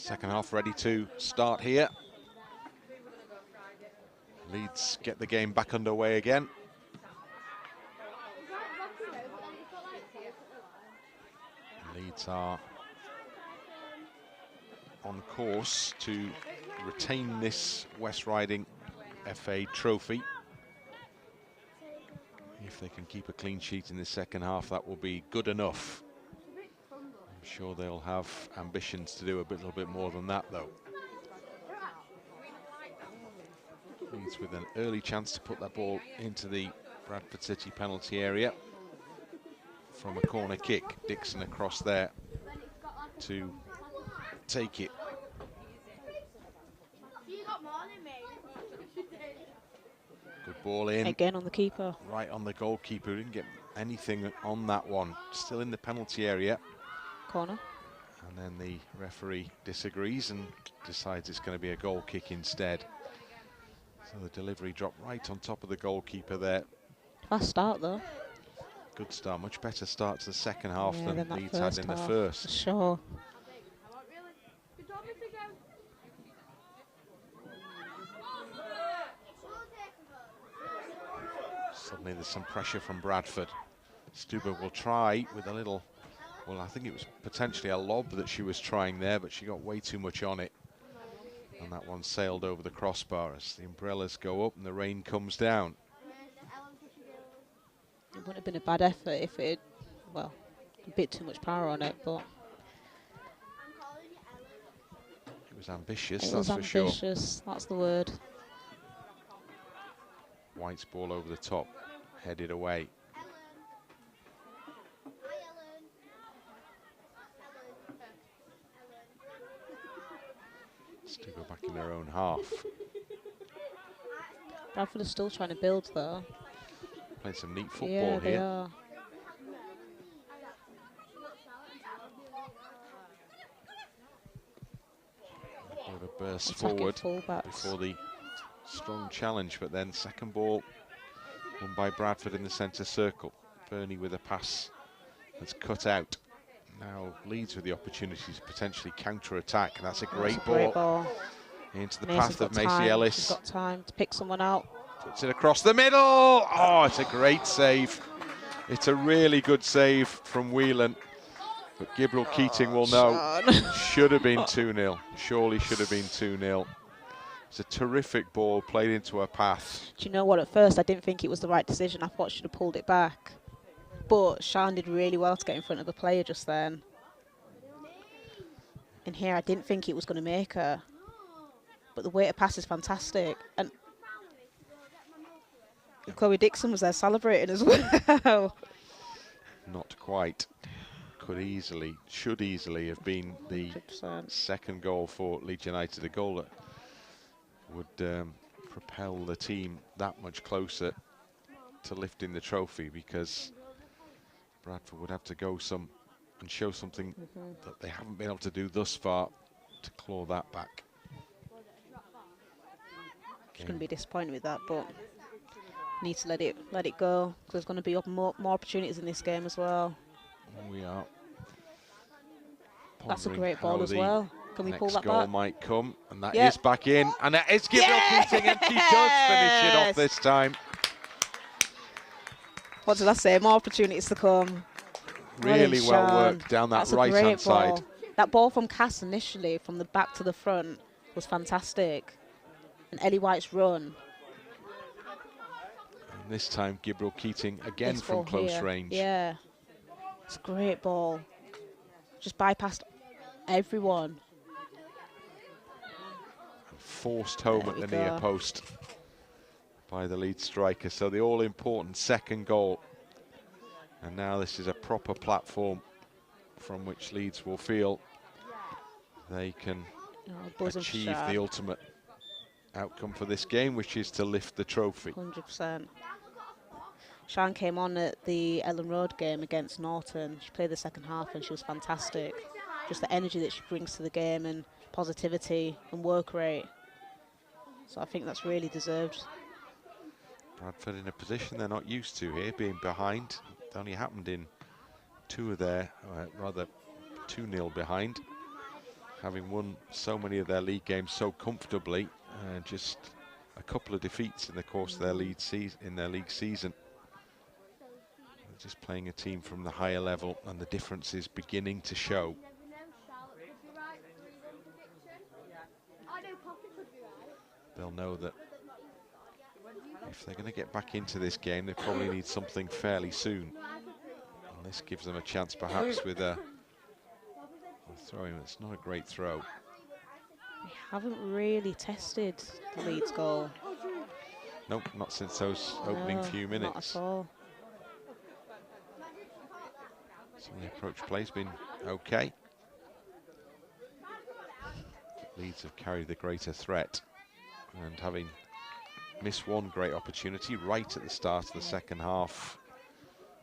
Second half ready to start here. Leeds get the game back underway again. Leeds are on course to retain this West Riding FA trophy. If they can keep a clean sheet in the second half, that will be good enough. I'm sure they'll have ambitions to do a little bit more than that, though. Leeds with an early chance to put that ball into the Bradford City penalty area from a corner kick. Dixon across there to take it. Good ball in. Again on the keeper. Right on the goalkeeper. Didn't get anything on that one. Still in the penalty area. Corner. And then the referee disagrees and decides it's going to be a goal kick instead. So the delivery dropped right on top of the goalkeeper there. Fast start though. Good start. Much better start to the second half Yeah, than that Leeds had in the first. For sure. Suddenly there's some pressure from Bradford. Stuber will try with a little, well, I think it was potentially a lob that she was trying there, but she got way too much on it. And that one sailed over the crossbar as the umbrellas go up and the rain comes down. It wouldn't have been a bad effort if it had, well, a bit too much power on it, but it was ambitious, it that's was for sure. ambitious, that's the word. White's ball over the top, headed away. Stuber back in their own half. Bradford is still trying to build though. Playing some neat football yeah, they here. Are. Bit of a burst Attacking forward fullbacks. before the strong challenge, but then second ball won by Bradford in the centre circle. Burney with a pass that's cut out. Now Leeds with the opportunity to potentially counter-attack, and that's a great ball. Into the path of Macy Ellis. She's got time to pick someone out. Puts it across the middle. Oh, it's a great save. It's a really good save from Whelan. But Gibril Keating will know. Should have been 2-0. Surely should have been 2-0. It's a terrific ball played into her path. Do you know what? At first, I didn't think it was the right decision. I thought she'd have pulled it back. But Sian did really well to get in front of the player just then. And here, I didn't think it was going to make her. But the way to pass is fantastic. And Chloe Dixon was there celebrating as well. Not quite. Should easily have been the 100%. second goal for Leeds United. A goal that would propel the team that much closer to lifting the trophy, because Bradford would have to go and show something that they haven't been able to do thus far to claw that back. She's going to be disappointed with that, but need to let it go. There's going to be more opportunities in this game as well. We are. That's a great ball as well. Can we pull that back? Next goal might come, and that is back in, and that is Gibril Keating, and she does finish it off this time. What did I say? More opportunities to come. Really well worked down that right-hand side. That ball from Cass initially, from the back to the front, was fantastic. And Ellie White's run. And this time, Gibril Keating again from close range. Yeah, it's a great ball. Just bypassed everyone. And forced home at the near post by the lead striker. So the all-important second goal. And now this is a proper platform from which Leeds will feel they can achieve the ultimate outcome for this game, which is to lift the trophy. 100%. Sian came on at the Ellen Road game against Norton. She played the second half and she was fantastic. Just the energy that she brings to the game and positivity and work rate. So I think that's really deserved. Bradford in a position they're not used to here, being behind. It only happened in two of their, rather 2-0 behind. having won so many of their league games so comfortably, and just a couple of defeats in the course of their league season. They're just playing a team from the higher level, and the difference is beginning to show. They'll know that if they're going to get back into this game, they probably need something fairly soon. And this gives them a chance perhaps with a throw-in. It's not a great throw. We haven't really tested the Leeds goal. Nope, not since those opening few minutes. Not at all. So the approach play's been okay. Leeds have carried the greater threat, and having missed one great opportunity right at the start of the second half,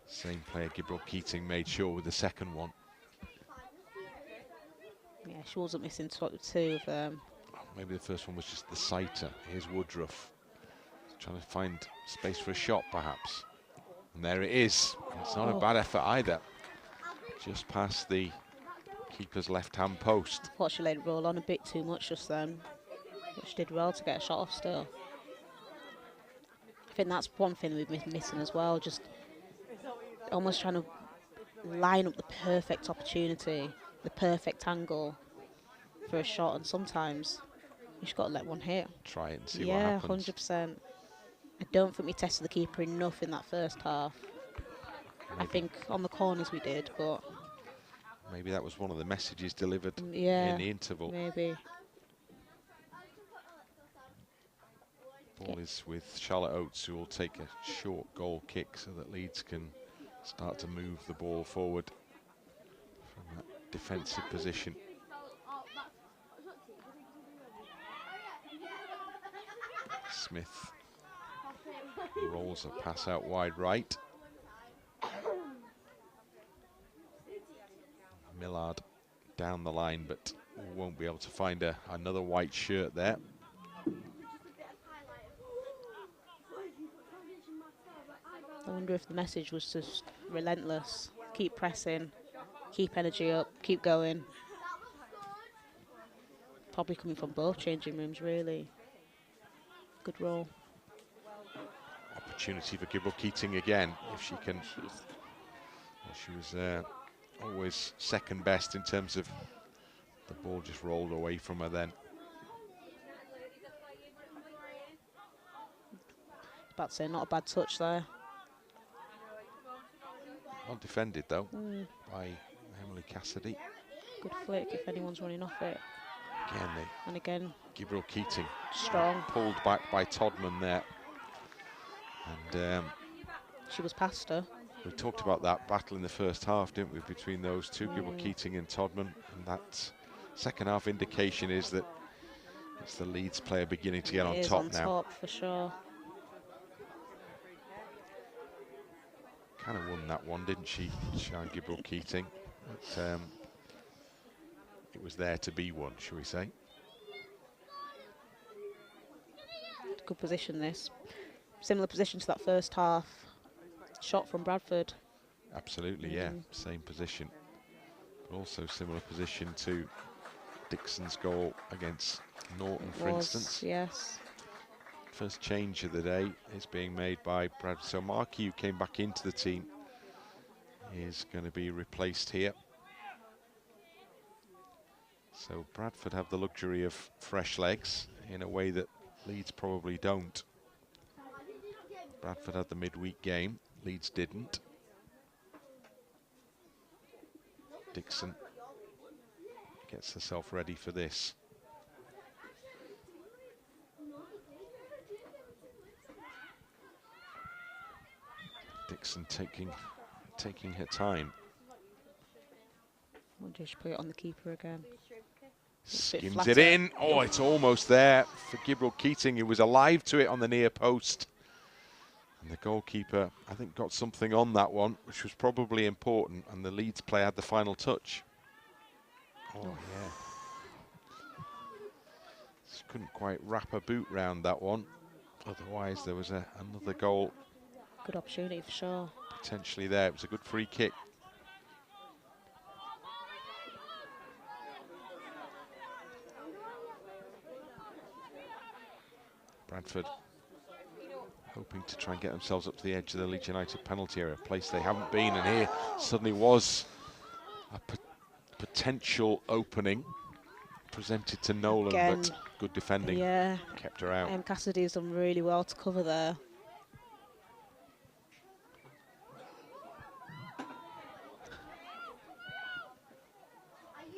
same player Gibril Keating made sure with the second one. Yeah, she wasn't missing two of them. Maybe the first one was just the sighter. Here's Woodruff trying to find space for a shot perhaps, and there it is. It's not a bad effort either, just past the keeper's left-hand post. I thought she let it roll on a bit too much just then, but she did well to get a shot off still. I think that's one thing we've been missing as well, just almost trying to line up the perfect opportunity, the perfect angle for a shot, and sometimes you just got to let one hit. Try it and see what happens. Yeah, 100%. I don't think we tested the keeper enough in that first half. Maybe. I think on the corners we did, but maybe that was one of the messages delivered in the interval. Maybe. Ball is with Charlotte Oates, who will take a short goal kick so that Leeds can start to move the ball forward from that defensive position. Smith rolls a pass out wide right. Millard down the line, but won't be able to find another white shirt there. I wonder if the message was just relentless. Keep pressing, keep energy up, keep going. Probably coming from both changing rooms, really. Good roll. Opportunity for Gibril Keating again, if she can. Well, she was always second best in terms of the ball just rolled away from her then. About to say, not a bad touch there. Well defended though by Emily Cassidy. Good flick if anyone's running off it. Again, Gibril Keating strong. Pulled back by Todman there. And she was past her. We talked about that battle in the first half, didn't we, between those two, Gibril Keating and Todman. And that second half indication is that it's the Leeds player beginning to get on top now. Top for sure. Kind of won that one, didn't she, Sian Gibril Keating? But, it was there to be won, shall we say. Good position this. Similar position to that first half. Shot from Bradford. Absolutely, yeah, same position. But also similar position to Dixon's goal against Norton, for instance. Yes. First change of the day is being made by Bradford. So Markey, who came back into the team, is going to be replaced here. So Bradford have the luxury of fresh legs in a way that Leeds probably don't. Bradford had the midweek game, Leeds didn't. Dixon gets herself ready for this. Dixon taking her time. I wonder if she put it on the keeper again. Skims it in. Oh, it's almost there for Gibril Keating, who was alive to it on the near post. And the goalkeeper, I think, got something on that one, which was probably important, and the Leeds player had the final touch. Oh, yeah. Just couldn't quite wrap a boot round that one. Otherwise, there was another goal. Good opportunity for sure. Potentially there. It was a good free kick. Bradford hoping to try and get themselves up to the edge of the Leeds United penalty area, a place they haven't been, and here suddenly was a potential opening presented to Nolan, Again, but good defending kept her out. Cassidy's done really well to cover there.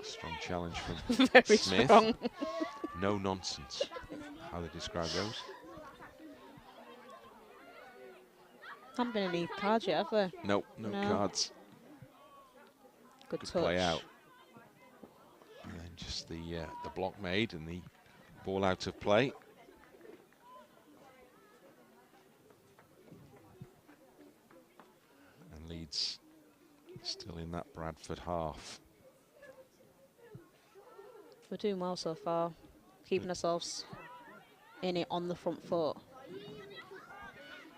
Strong challenge from Very Smith. strong. No nonsense, how they describe those. Haven't been any cards yet, have there? No cards. Good Good touch. play out. And then just the block made and the ball out of play. And Leeds still in that Bradford half. We're doing well so far, keeping ourselves in it on the front foot.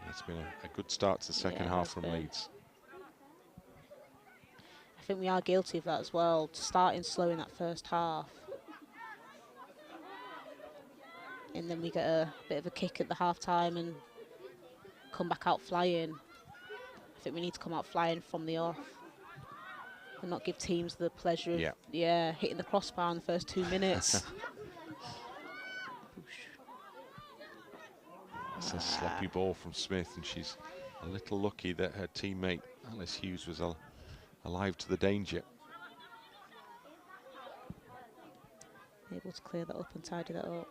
It's been a good start to the second half from Leeds. I think we are guilty of that as well, starting slow in that first half. And then we get a bit of a kick at the half time and come back out flying. I think we need to come out flying from the off and not give teams the pleasure of hitting the crossbar in the first 2 minutes. It's a sloppy ball from Smith, and she's a little lucky that her teammate Alice Hughes was alive to the danger. Able to clear that up and tidy that up.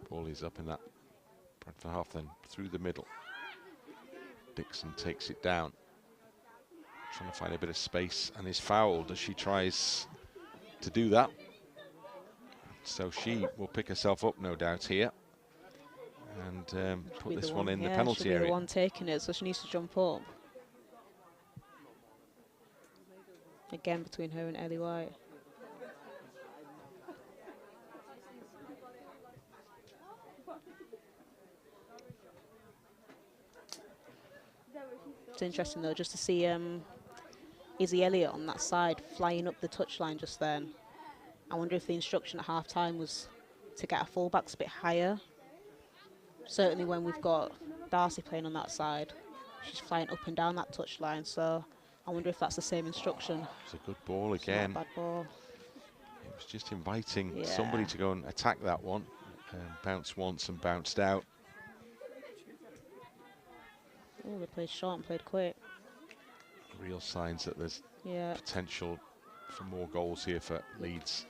Ball is up in that Bradford half, then through the middle. Dixon takes it down, trying to find a bit of space, and is fouled as she tries to do that. So she will pick herself up, no doubt, here, and put this one in the penalty area. She'll be the one taking it, so she needs to jump up. Again, between her and Ellie White. It's interesting though, just to see Izzy Elliott on that side flying up the touchline just then. I wonder if the instruction at half time was to get our fullbacks a bit higher. Certainly when we've got Darcy playing on that side, she's flying up and down that touchline, so I wonder if that's the same instruction. It's a good ball again. Not a bad ball. It was just inviting somebody to go and attack that one. Bounced once and bounced out. Oh, they played short and played quick. Real signs that there's potential for more goals here for Leeds.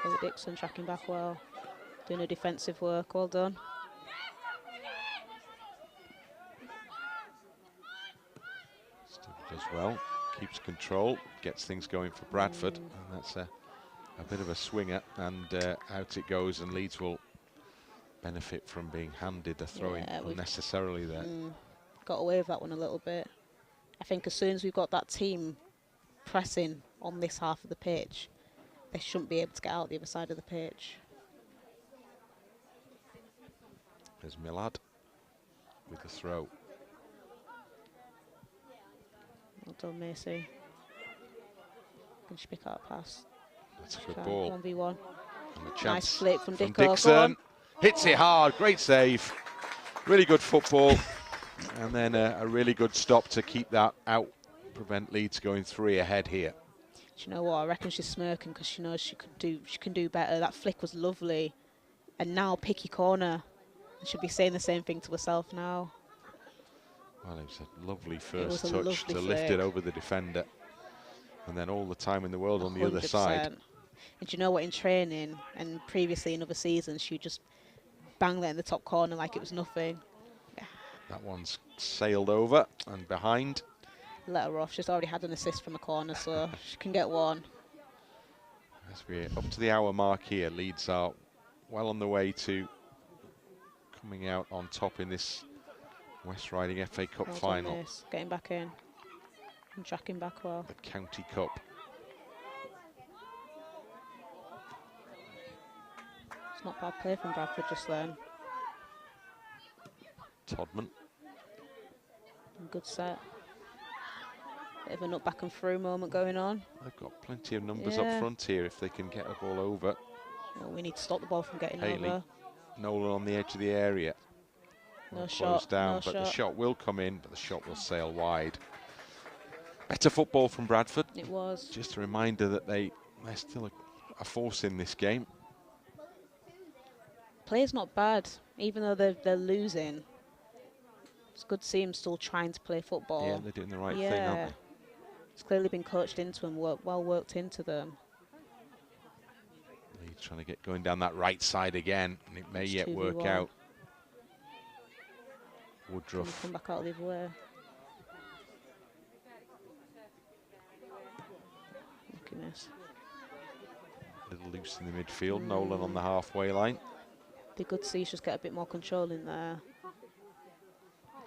Ellie Dixon tracking back well, doing her defensive work, well done. Still does well, keeps control, gets things going for Bradford, and that's a bit of a swinger, and out it goes, and Leeds will benefit from being handed a throw-in unnecessarily there. Got away with that one a little bit. I think as soon as we've got that team pressing on this half of the pitch, they shouldn't be able to get out the other side of the pitch. There's Millard with the throw. Well done, Macy. Can she pick out a pass? That's a good ball. 1v1. And a chance nice flick from Dixon. Hits it hard, great save. Really good football. And then a really good stop to keep that out, prevent Leeds going 3 ahead here. Do you know what? I reckon she's smirking because she knows she can do better. That flick was lovely. And now picky corner. And she'll be saying the same thing to herself now. Well, it was a lovely first touch to lift it over the defender. And then all the time in the world on the other side. And do you know what, in training and previously in other seasons, she just bang that in the top corner like it was nothing. That one's sailed over and behind. Let her off. She's already had an assist from a corner, so she can get one. As we're up to the hour mark here, Leeds are well on the way to coming out on top in this West Riding FA Cup final. Getting back in and tracking back well. The County Cup. Not bad play from Bradford just then. Todman. Good set. Bit of a nut back and through moment going on. They've got plenty of numbers up front here if they can get the ball over. Well, we need to stop the ball from getting Haley, over. Nolan on the edge of the area. No Closed shot. down, No but shot. the shot will come in, but the shot will sail wide. Better football from Bradford. It was. Just a reminder that they're still a force in this game. Play's not bad, even though they're losing. It's good to see them still trying to play football. Yeah, they're doing the right thing, aren't they? It's clearly been coached into them, well worked into them. Leeds trying to get going down that right side again, and it may It's yet 2v1. work out. Woodruff. Come back out the other way. Lucky miss. A little loose in the midfield. Nolan on the halfway line. Be good to see us just get a bit more control in there.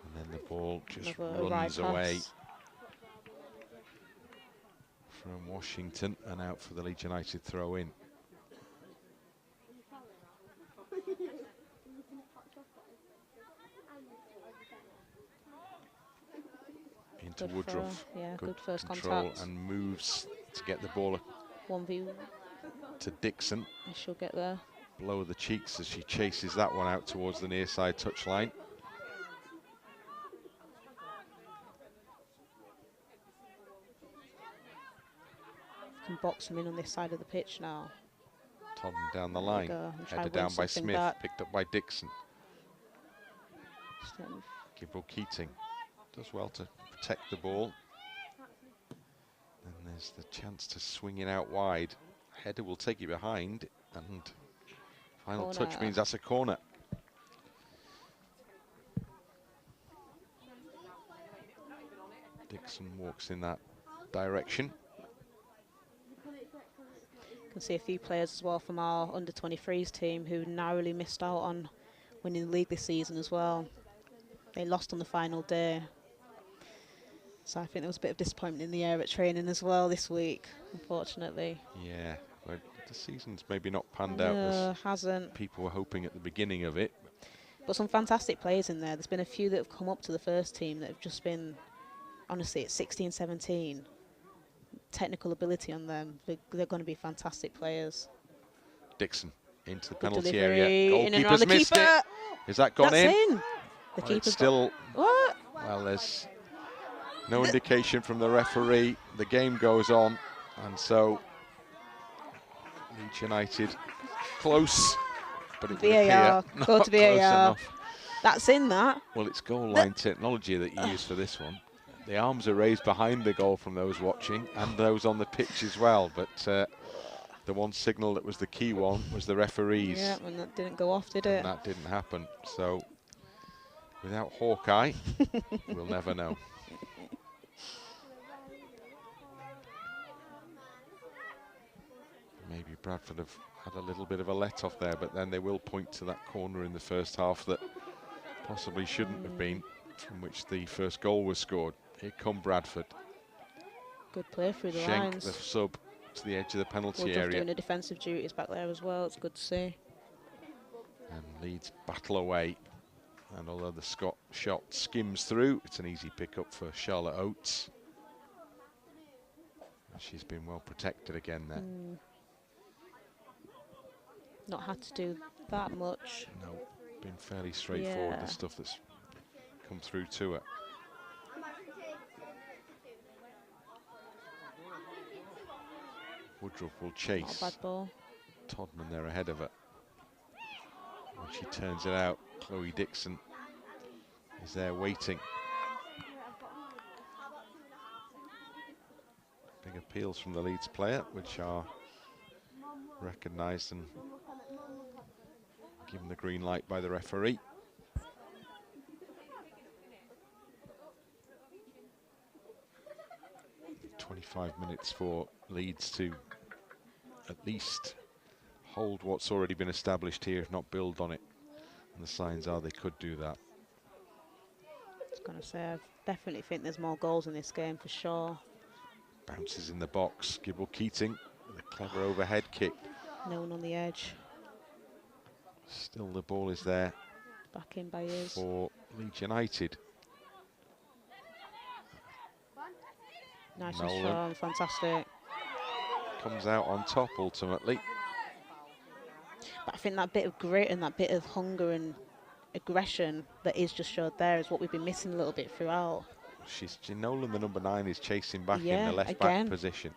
And then the ball just Another runs right away pass. from Washington and out for the Leeds United throw in. Into Good Woodruff. throw. Yeah, good first control contact. and moves to get the ball 1v. to Dixon. And she'll get there. Below the cheeks as she chases that one out towards the near side touchline. Can box them in on this side of the pitch now. Todden down the line. Headed down by Smith. Back. Picked up by Dixon. Just let them Gibble Keating does well to protect the ball. And there's the chance to swing it out wide. Header will take it behind, and final touch Corner. means that's a corner. Dixon walks in that direction. Can see a few players as well from our under-23s team who narrowly missed out on winning the league this season as well. They lost on the final day. So I think there was a bit of disappointment in the air at training as well this week, unfortunately. Yeah, well, the season's maybe not panned out as hasn't. people were hoping at the beginning of it. But some fantastic players in there. There's been a few that have come up to the first team that have just been, honestly, at 16, 17. Technical ability on them. They're going to be fantastic players. Dixon into the Good penalty delivery, area. in and around the Goalkeeper's missed keeper. it. Has that gone That's in? The Well, keeper's it's still, what? well, there's no indication from the referee. The game goes on, and so Leeds United close, but it would VAR. appear Go not to close VAR. enough. That's in that. Well, it's goal line technology that you use for this one. The arms are raised behind the goal from those watching and those on the pitch as well, but the one signal that was the key one was the referees. Yeah, and that didn't go off, did And it? that didn't happen. So without Hawkeye, we'll never know. Maybe Bradford have had a little bit of a let-off there, but then they will point to that corner in the first half that possibly shouldn't have been, from which the first goal was scored. Here come Bradford. Good play through the Schenk, lines. the sub, to the edge of the penalty Woodruff area. doing the defensive duties back there as well. It's good to see. And Leeds battle away. And although the shot skims through, it's an easy pick-up for Charlotte Oates. And she's been well protected again there. Not had to do that much. No, been fairly straightforward, Yeah. the stuff that's come through to her. Woodruff will Not a chase. bad ball. Todman there ahead of her. When she turns it out, Chloe Dixon is there waiting. Big appeals from the Leeds player, which are recognised and given the green light by the referee. "25 minutes for Leeds to at least hold what's already been established here, if not build on it. And the signs are they could do that. I was going to say, I definitely think there's more goals in this game for sure. Bounces in the box. Gibble Keating with a clever overhead kick. No one on the edge. Still the ball is there. Back in by years. For Leeds United. Nice and strong, fantastic. Comes out on top ultimately. But I think that bit of grit and that bit of hunger and aggression that is just showed there is what we've been missing a little bit throughout. Nolan, the number 9, is chasing back in the left back position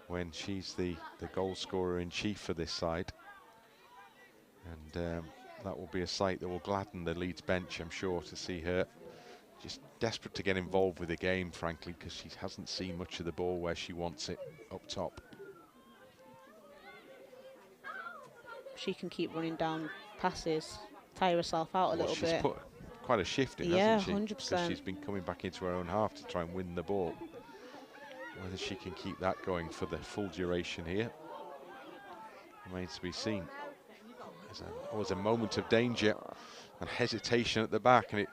when she's the goal scorer in chief for this side. And that will be a sight that will gladden the Leeds bench, I'm sure, to see her just desperate to get involved with the game, frankly, because she hasn't seen much of the ball where she wants it up top. She can keep running down passes, tire herself out a little bit. She's put quite a shift in, hasn't she? 100%. Because she's been coming back into her own half to try and win the ball. Whether she can keep that going for the full duration here remains to be seen. There's always a moment of danger and hesitation at the back, and it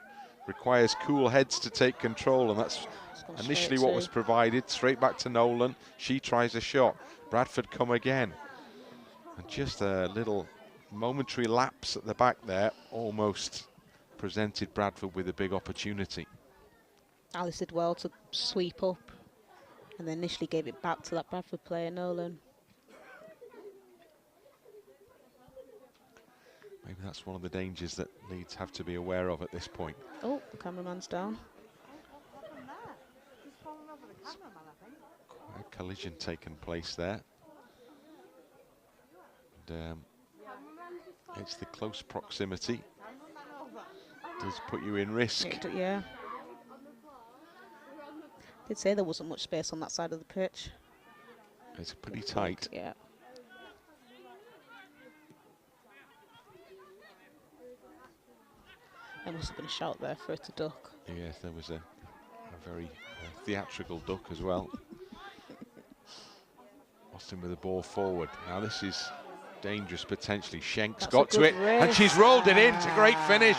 requires cool heads to take control, and that's initially what was provided. Straight back to Nolan. She tries a shot. Bradford come again. And just a little momentary lapse at the back there almost presented Bradford with a big opportunity. Alice did well to sweep up and then initially gave it back to that Bradford player, Nolan. Maybe that's one of the dangers that Leeds have to be aware of at this point. Oh, the cameraman's down. Quite a collision taken place there. And it's the close proximity. Does put you in risk. Yeah. Did say there wasn't much space on that side of the pitch. It's pretty tight. Yeah. There must have been a shout there for her to duck. Yes, there was a very theatrical duck as well. Austin with the ball forward. Now this is dangerous potentially. Schenk's got to it, and she's rolled it in. It's a great finish.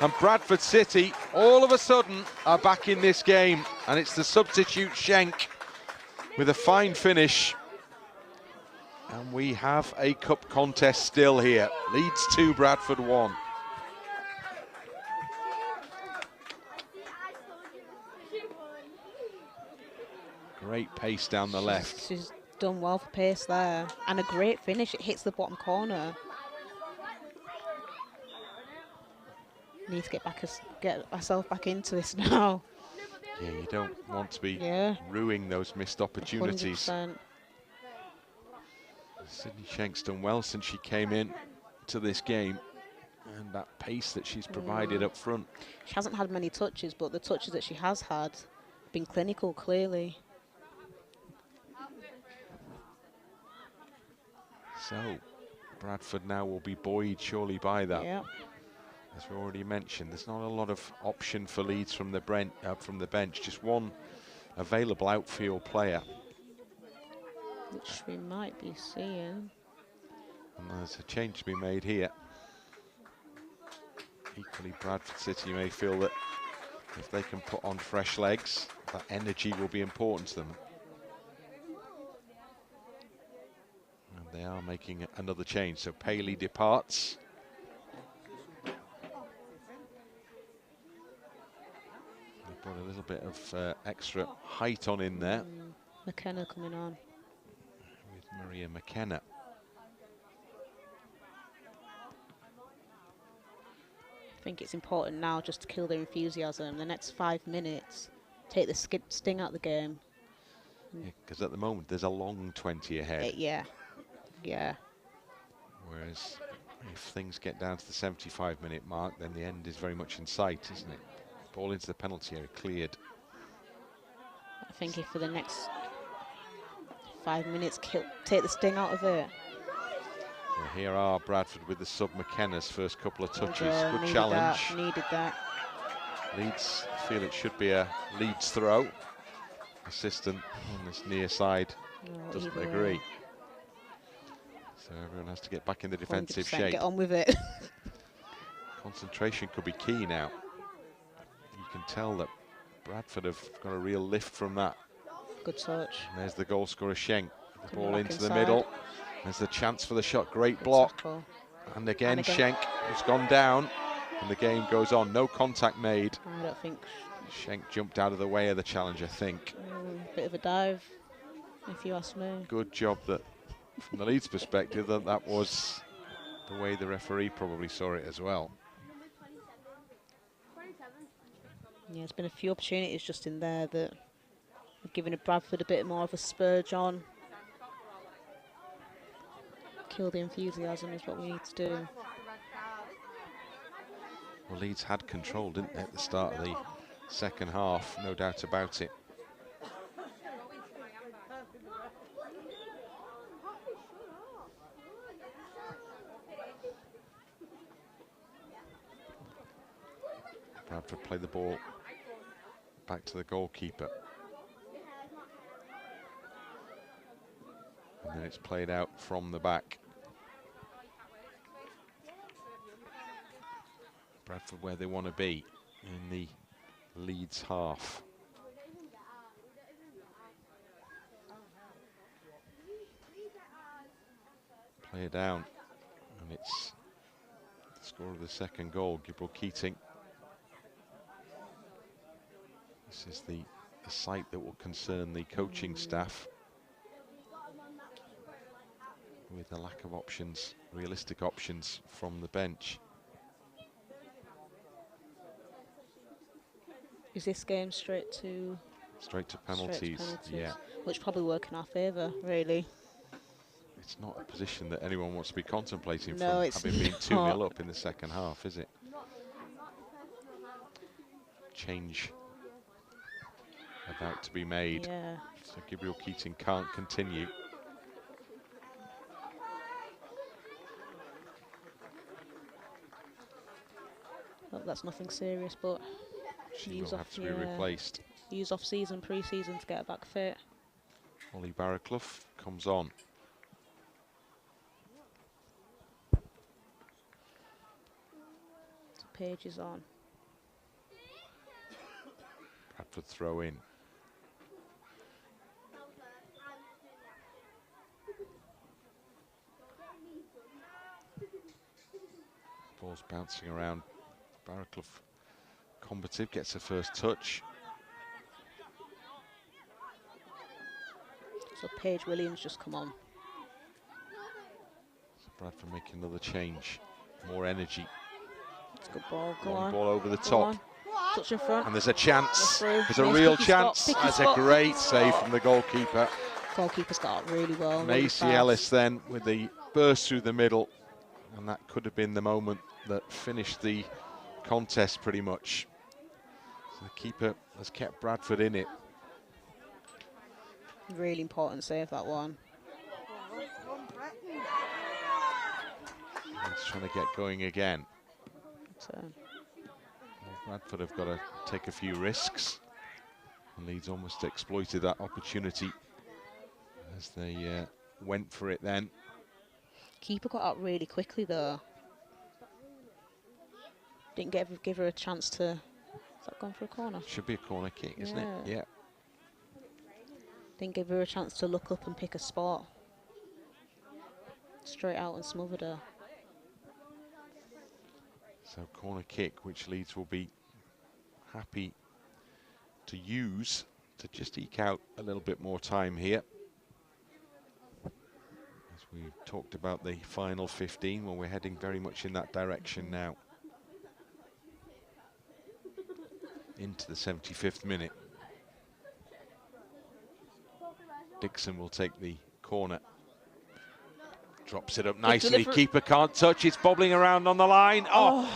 And Bradford City, all of a sudden, are back in this game. And it's the substitute Schenk with a fine finish. And we have a cup contest still here. Leeds 2, Bradford 1. Great pace down the left. She's done well for pace there. And a great finish. It hits the bottom corner. Need to get myself back into this now. Yeah, you don't want to be ruining those missed opportunities. 100%. Sydney Schenk's done well since she came in to this game, and that pace that she's provided up front. She hasn't had many touches, but the touches that she has had have been clinical, clearly. So, Bradford now will be buoyed surely by that. Yeah. As we already mentioned, there's not a lot of option for Leeds from the bench. Just one available outfield player. Which we might be seeing. And there's a change to be made here. Equally, Bradford City may feel that if they can put on fresh legs, that energy will be important to them. And they are making another change. So Paley departs. Brought a little bit of extra height on in there. McKenna coming on. With Maria McKenna. I think it's important now just to kill their enthusiasm. The next 5 minutes, take the sting out of the game. Because at the moment, there's a long 20 ahead. Yeah. Whereas if things get down to the 75-minute mark, then the end is very much in sight, isn't it? Ball into the penalty area, cleared. I think if for the next 5 minutes, take the sting out of it. Well, here are Bradford with the sub McKenna's first couple of touches. Good Needed challenge. Needed that. Leeds feel it should be a Leeds throw. Assistant on this near side doesn't agree. So everyone has to get back in the defensive shape. Get on with it. Concentration could be key now. You can tell that Bradford have got a real lift from that. Good touch. And there's the goal scorer Schenk. The ball into the middle. There's the chance for the shot. Great block. Tackle. And again, Schenk has gone down, and the game goes on. No contact made. I don't think. Schenk jumped out of the way of the challenge, I think. Bit of a dive, if you ask me. Good job that, from the Leeds perspective, that was the way the referee probably saw it as well. Yeah, there's been a few opportunities just in there that have given Bradford a bit more of a spurge on. Kill the enthusiasm is what we need to do. Well, Leeds had control, didn't they, at the start of the second half, no doubt about it. Bradford play the ball back to the goalkeeper. And then it's played out from the back. Bradford where they want to be in the Leeds half. Play it down, and it's the score of the second goal. Gibril Keating. This is the site that will concern the coaching staff, with the lack of options, realistic options from the bench. Is this game straight to penalties? Yeah. Which probably work in our favour, really. It's not a position that anyone wants to be contemplating No, from it's having been 2-0 up in the second half, is it? Change about to be made. Yeah. So Gibril Keating can't continue. Hope that's nothing serious, but She will have to be replaced. Use off-season, pre-season to get her back fit. Ollie Barraclough comes on. So Page is on. Bradford throw in. Ball's bouncing around. Barraclough combative, gets her first touch. So Paige Williams just come on. So Bradford making another change. More energy. It's a good ball. Go Long on. ball over the top. Touch in front. And there's a chance. There's a Nice real picky chance. spot, picky That's a spot. great save from the goalkeeper. Goalkeeper's got up really well. Really Macy fast. Ellis then with the burst through the middle. And that could have been the moment that finished the contest pretty much. So the keeper has kept Bradford in it. Really important save, that one. He's trying to get going again. So. Bradford have got to take a few risks. And Leeds almost exploited that opportunity as they went for it then. Keeper got up really quickly though. Didn't give her a chance to. Is that gone for a corner? Should be a corner kick, isn't it? Yeah. Didn't give her a chance to look up and pick a spot. Straight out and smothered her. So corner kick, which Leeds will be happy to use to just eke out a little bit more time here. As we talked about the final 15, well, we're heading very much in that direction now. Into the 75th minute. Dixon will take the corner. Drops it up nicely. Keeper can't touch. It's bobbling around on the line. Oh!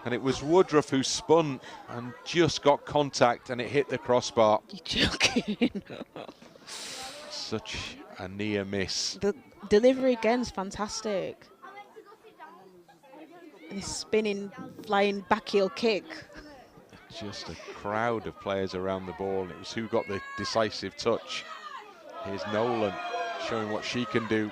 And it was Woodruff who spun and just got contact, and it hit the crossbar. You're joking. Such a near miss. The delivery again is fantastic. And this spinning, flying back heel kick. Just a crowd of players around the ball. It was who got the decisive touch. Here's Nolan showing what she can do,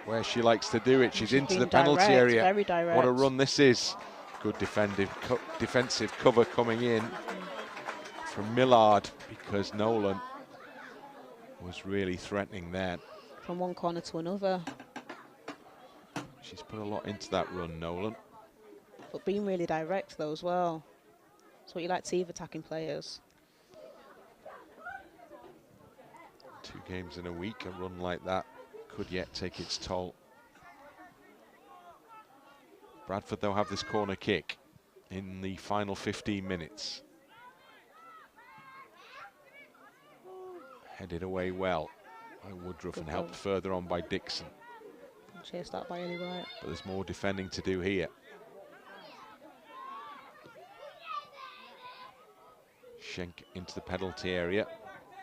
where she likes to do it. She's into the penalty area. Very direct. What a run this is. Good defensive cover coming in from Millard, because Nolan was really threatening there. From one corner to another. She's put a lot into that run, Nolan. But being really direct, though, as well. That's what you like to see with attacking players. 2 games in a week, a run like that could yet take its toll. Bradford, though, have this corner kick in the final 15 minutes. Headed away well by Woodruff and helped further on by Dixon. Chased that by Ellie White. But there's more defending to do here. Schenk into the penalty area,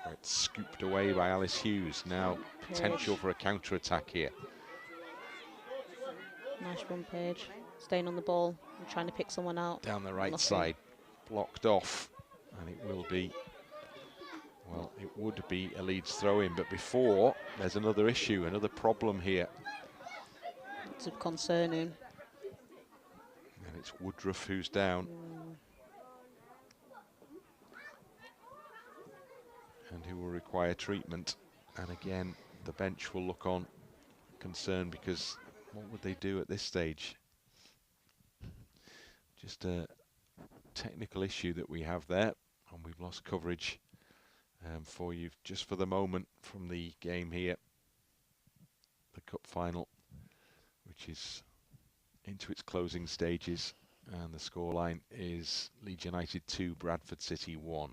where it's scooped away by Alice Hughes. Now potential for a counter-attack here. Nice run, Paige. Staying on the ball and trying to pick someone out. Down the right side, blocked off, and it will be, well, it would be a Leeds throw-in, but before, there's another issue, another problem here. It's concerning. And it's Woodruff who's down. And who will require treatment. And again, the bench will look on concerned, because what would they do at this stage? Just a technical issue that we have there, and we've lost coverage for you just for the moment from the game here, the cup final, which is into its closing stages, and the scoreline is Leeds United 2, Bradford City 1.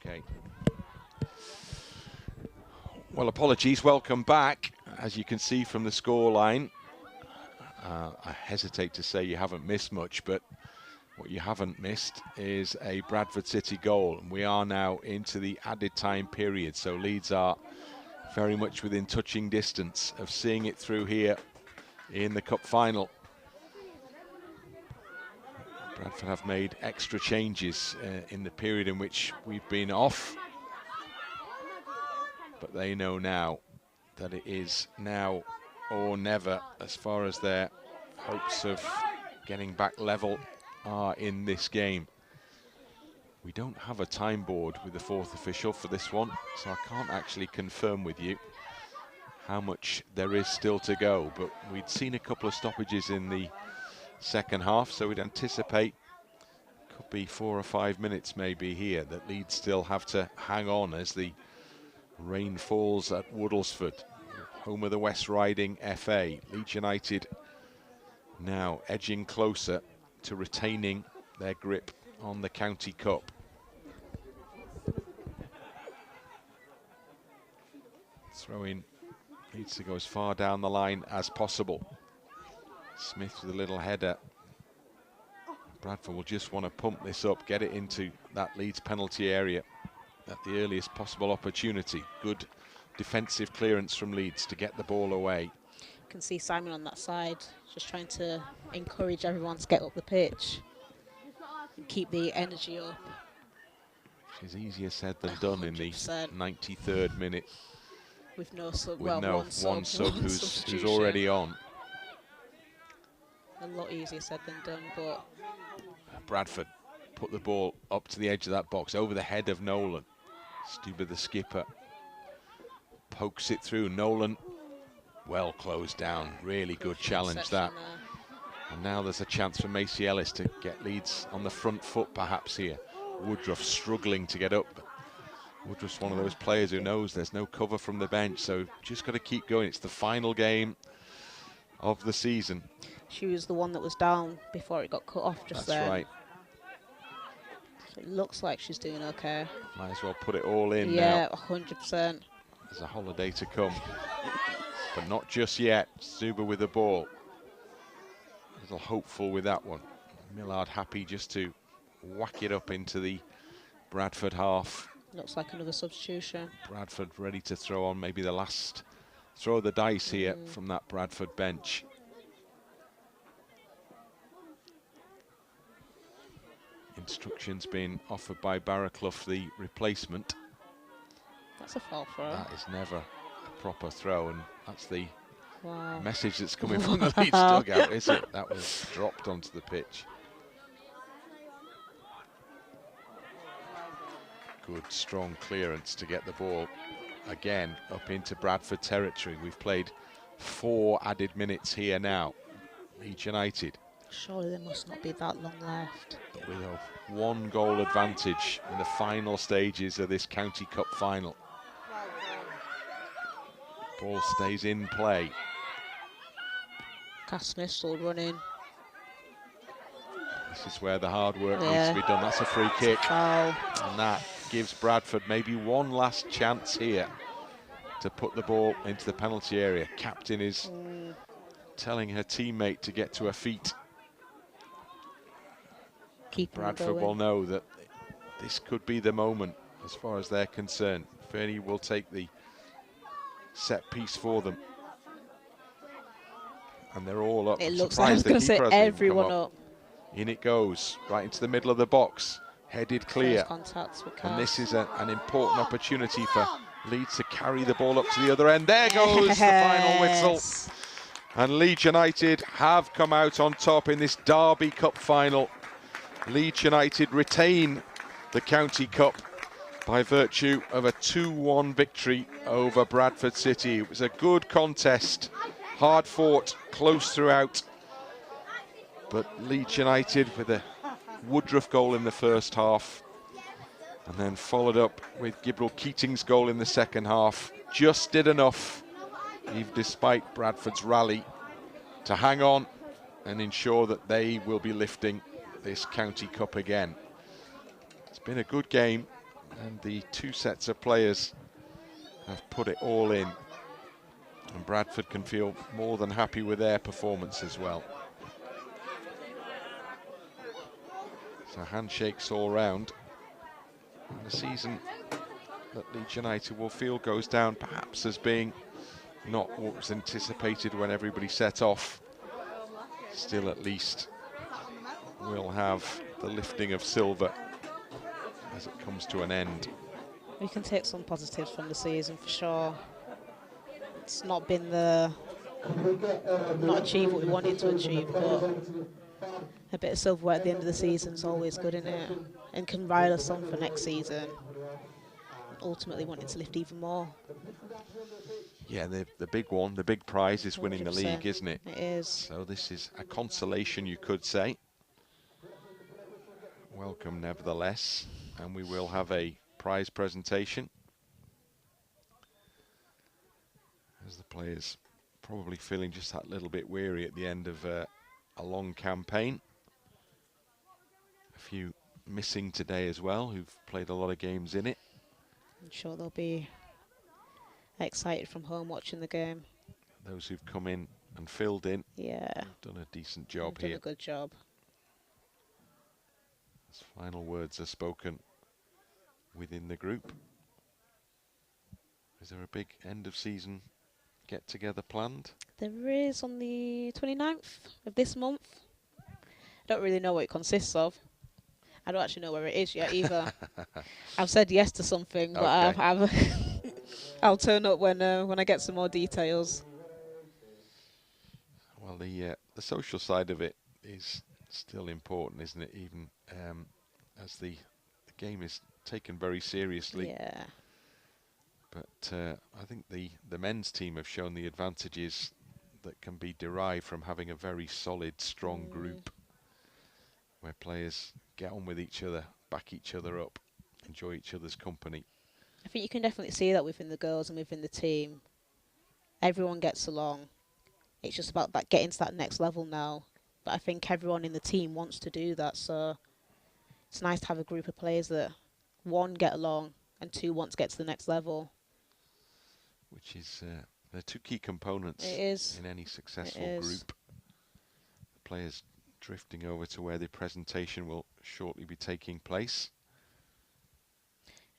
Okay. Well, apologies. Welcome back. As you can see from the scoreline, I hesitate to say you haven't missed much, but what you haven't missed is a Bradford City goal. And we are now into the added time period, so Leeds are very much within touching distance of seeing it through here in the cup final. Bradford have made extra changes in the period in which we've been off, but they know now that it is now or never as far as their hopes of getting back level are in this game. We don't have a time board with the fourth official for this one, so I can't actually confirm with you how much there is still to go, but we'd seen a couple of stoppages in the second half, so we'd anticipate could be 4 or 5 minutes maybe here that Leeds still have to hang on as the rain falls at Woodlesford, home of the West Riding FA. Leeds United now edging closer to retaining their grip on the County Cup. Throw-in needs to go as far down the line as possible. Smith with a little header. Bradford will just want to pump this up, get it into that Leeds penalty area at the earliest possible opportunity. Good defensive clearance from Leeds to get the ball away. You can see Simon on that side, just trying to encourage everyone to get up the pitch and keep the energy up. Which is easier said than done 100%. In the 93rd minute. With no sub, with one sub who's already on. A lot easier said than done, but Bradford put the ball up to the edge of that box, over the head of Nolan. Stuber, the skipper, pokes it through. Nolan, well closed down. Really good challenge that. And now there's a chance for Macy Ellis to get Leeds on the front foot perhaps here. Woodruff struggling to get up. Woodruff's one of those players who knows there's no cover from the bench, so just got to keep going. It's the final game of the season. She was the one that was down before it got cut off just there. That's right. So it looks like she's doing okay. Might as well put it all in now. Yeah, 100%. There's a holiday to come. But not just yet. Zuber with the ball. A little hopeful with that one. Millard happy just to whack it up into the Bradford half. Looks like another substitution. Bradford ready to throw on maybe the last throw of the dice here from that Bradford bench. Instructions being offered by Barraclough, the replacement. That's a foul throw. That is never a proper throw, and that's the wow. message that's coming from the Leeds dugout, is it? That was dropped onto the pitch. Good, strong clearance to get the ball again up into Bradford territory. We've played 4 added minutes here now. Leeds United. Surely there must not be that long left. But with a 1-goal advantage in the final stages of this County Cup final. Ball stays in play. Cass Smith still running. This is where the hard work needs to be done. That's a free kick. Foul. And that gives Bradford maybe one last chance here to put the ball into the penalty area. Captain is telling her teammate to get to her feet. Bradford will know that this could be the moment as far as they're concerned. Fernie will take the set piece for them. And they're all up. It looks like I was going to say everyone up. In it goes, right into the middle of the box. Headed clear. And this is an important opportunity for Leeds to carry the ball up to the other end. There goes the final whistle. And Leeds United have come out on top in this Derby Cup final. Leeds United retain the County Cup by virtue of a 2-1 victory over Bradford City. It was a good contest, hard fought, close throughout. But Leeds United with a Woodruff goal in the first half, and then followed up with Gibril Keating's goal in the second half, just did enough, even despite Bradford's rally, to hang on and ensure that they will be lifting this County Cup again. It's been a good game, And the two sets of players have put it all in. And Bradford can feel more than happy with their performance as well. So handshakes all round. And the season that Leeds United will feel goes down perhaps as being not what was anticipated when everybody set off. Still, at least we'll have the lifting of silver as it comes to an end. We can take some positives from the season for sure. It's not been not achieved what we wanted to achieve, but a bit of silverware at the end of the season is always good, isn't it? And can rile us on for next season. Ultimately wanting to lift even more. Yeah, the big one, the big prize is winning the league, isn't it? It is. So this is a consolation, you could say. Welcome, nevertheless. And we will have a prize presentation. As the players probably feeling just that little bit weary at the end of a long campaign. A few missing today as well, who've played a lot of games in it. I'm sure they'll be excited from home watching the game. Those who've come in and filled in, yeah, done a decent job done here. A good job. As final words are spoken within the group. Is there a big end of season get together planned? There is on the 29th of this month. I don't really know what it consists of. I don't actually know where it is yet either. I've said yes to something, but okay. I'll turn up when I get some more details. Well, the social side of it is still important, isn't it? Even as the game is taken very seriously. Yeah. But I think the men's team have shown the advantages that can be derived from having a very solid, strong group where players get on with each other, back each other up, enjoy each other's company. I think you can definitely see that within the girls and within the team. Everyone gets along. It's just about that getting to that next level now. But I think everyone in the team wants to do that, so it's nice to have a group of players that, one, get along, and two, want to get to the next level. Which is the two key components in any successful group. The players drifting over to where the presentation will shortly be taking place.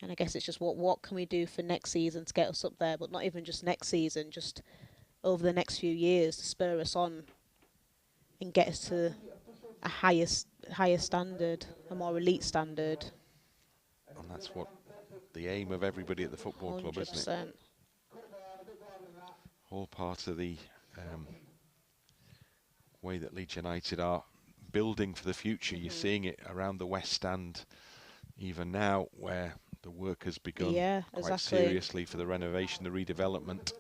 And I guess it's just what can we do for next season to get us up there, but not even just next season, just over the next few years to spur us on and get us to a higher standard, a more elite standard. And that's what the aim of everybody at the football club, isn't it? All part of the way that Leeds United are building for the future. You're seeing it around the West Stand even now, where the work has begun quite seriously for the renovation, the redevelopment.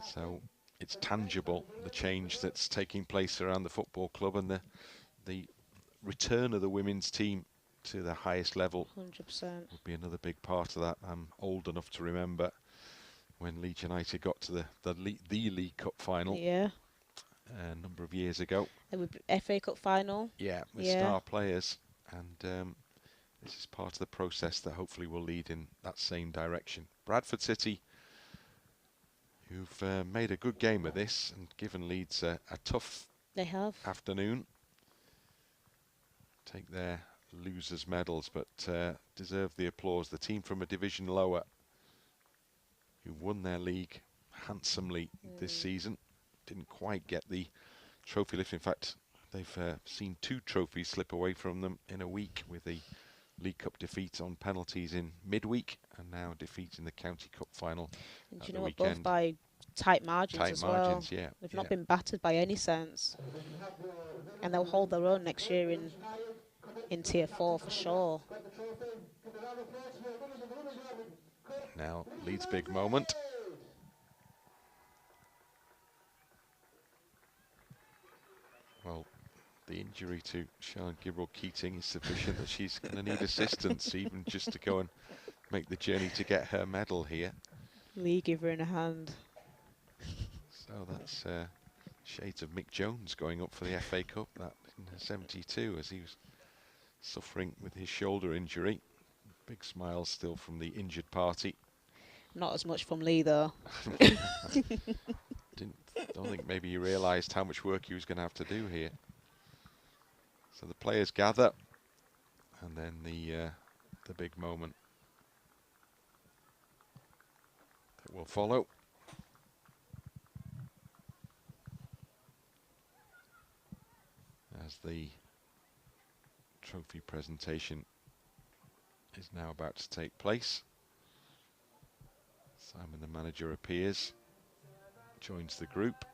So it's tangible, the change that's taking place around the football club, and the return of the women's team to the highest level 100% would be another big part of that. I'm old enough to remember when Leeds United got to the League Cup final a number of years ago. The FA Cup final. Yeah, with star players. And this is part of the process that hopefully will lead in that same direction. Bradford City, who've made a good game of this and given Leeds a tough afternoon. Take their losers' medals, but deserve the applause. The team from a division lower, who won their league handsomely this season, didn't quite get the trophy lift. In fact, they've seen 2 trophies slip away from them in a week, with the League Cup defeat on penalties in midweek, and now defeat in the County Cup final at the weekend. Both by tight margins as well. Tight margins, yeah. They've not been battered by any sense. And they'll hold their own next year in Tier 4 for sure. Now, Leeds' big moment. Well, the injury to Sian Gibral-Keating is sufficient that she's going to need assistance, even just to go and make the journey to get her medal here. Lee give her in a hand. So that's shades of Mick Jones going up for the FA Cup, that in '72, as he was suffering with his shoulder injury. Big smile still from the injured party. Not as much from Lee, though. Don't think maybe he realised how much work he was going to have to do here. So the players gather, and then the big moment that will follow. As the trophy presentation is now about to take place. Simon, the manager, appears, joins the group.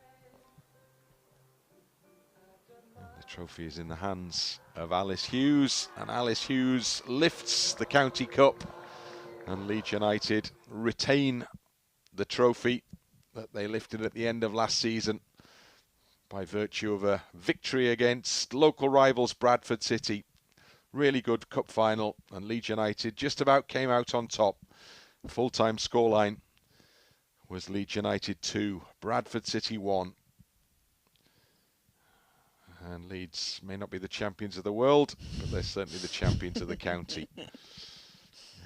And the trophy is in the hands of Alice Hughes, and Alice Hughes lifts the County Cup, and Leeds United retain the trophy that they lifted at the end of last season by virtue of a victory against local rivals Bradford City. Really good cup final, and Leeds United just about came out on top. Full-time scoreline was Leeds United 2, Bradford City 1. And Leeds may not be the champions of the world, but they're certainly the champions of the county.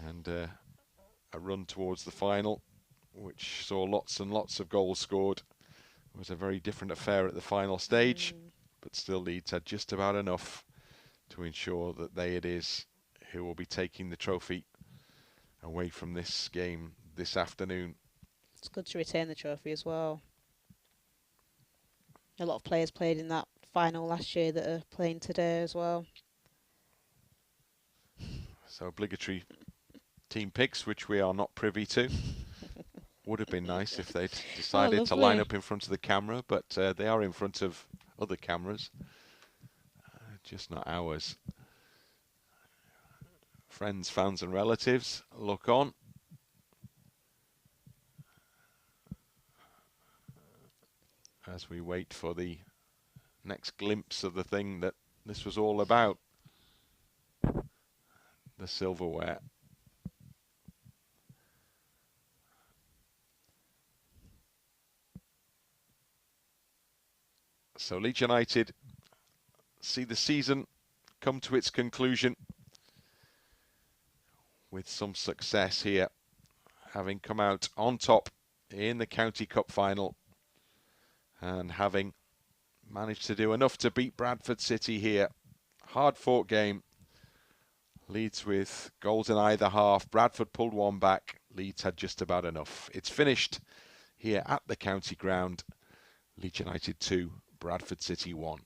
And a run towards the final, which saw lots and lots of goals scored. It was a very different affair at the final stage, but still Leeds had just about enough to ensure that they it is who will be taking the trophy away from this game this afternoon. It's good to retain the trophy as well. A lot of players played in that final last year that are playing today as well. So obligatory team picks, which we are not privy to. Would have been nice if they'd decided to line up in front of the camera, but they are in front of other cameras, just not ours. Friends, fans and relatives, look on. As we wait for the next glimpse of the thing that this was all about. The silverware. So Leeds United see the season come to its conclusion with some success here, having come out on top in the County Cup final and having managed to do enough to beat Bradford City here. Hard-fought game. Leeds with goals in either half. Bradford pulled one back. Leeds had just about enough. It's finished here at the county ground. Leeds United 2, Bradford City 1.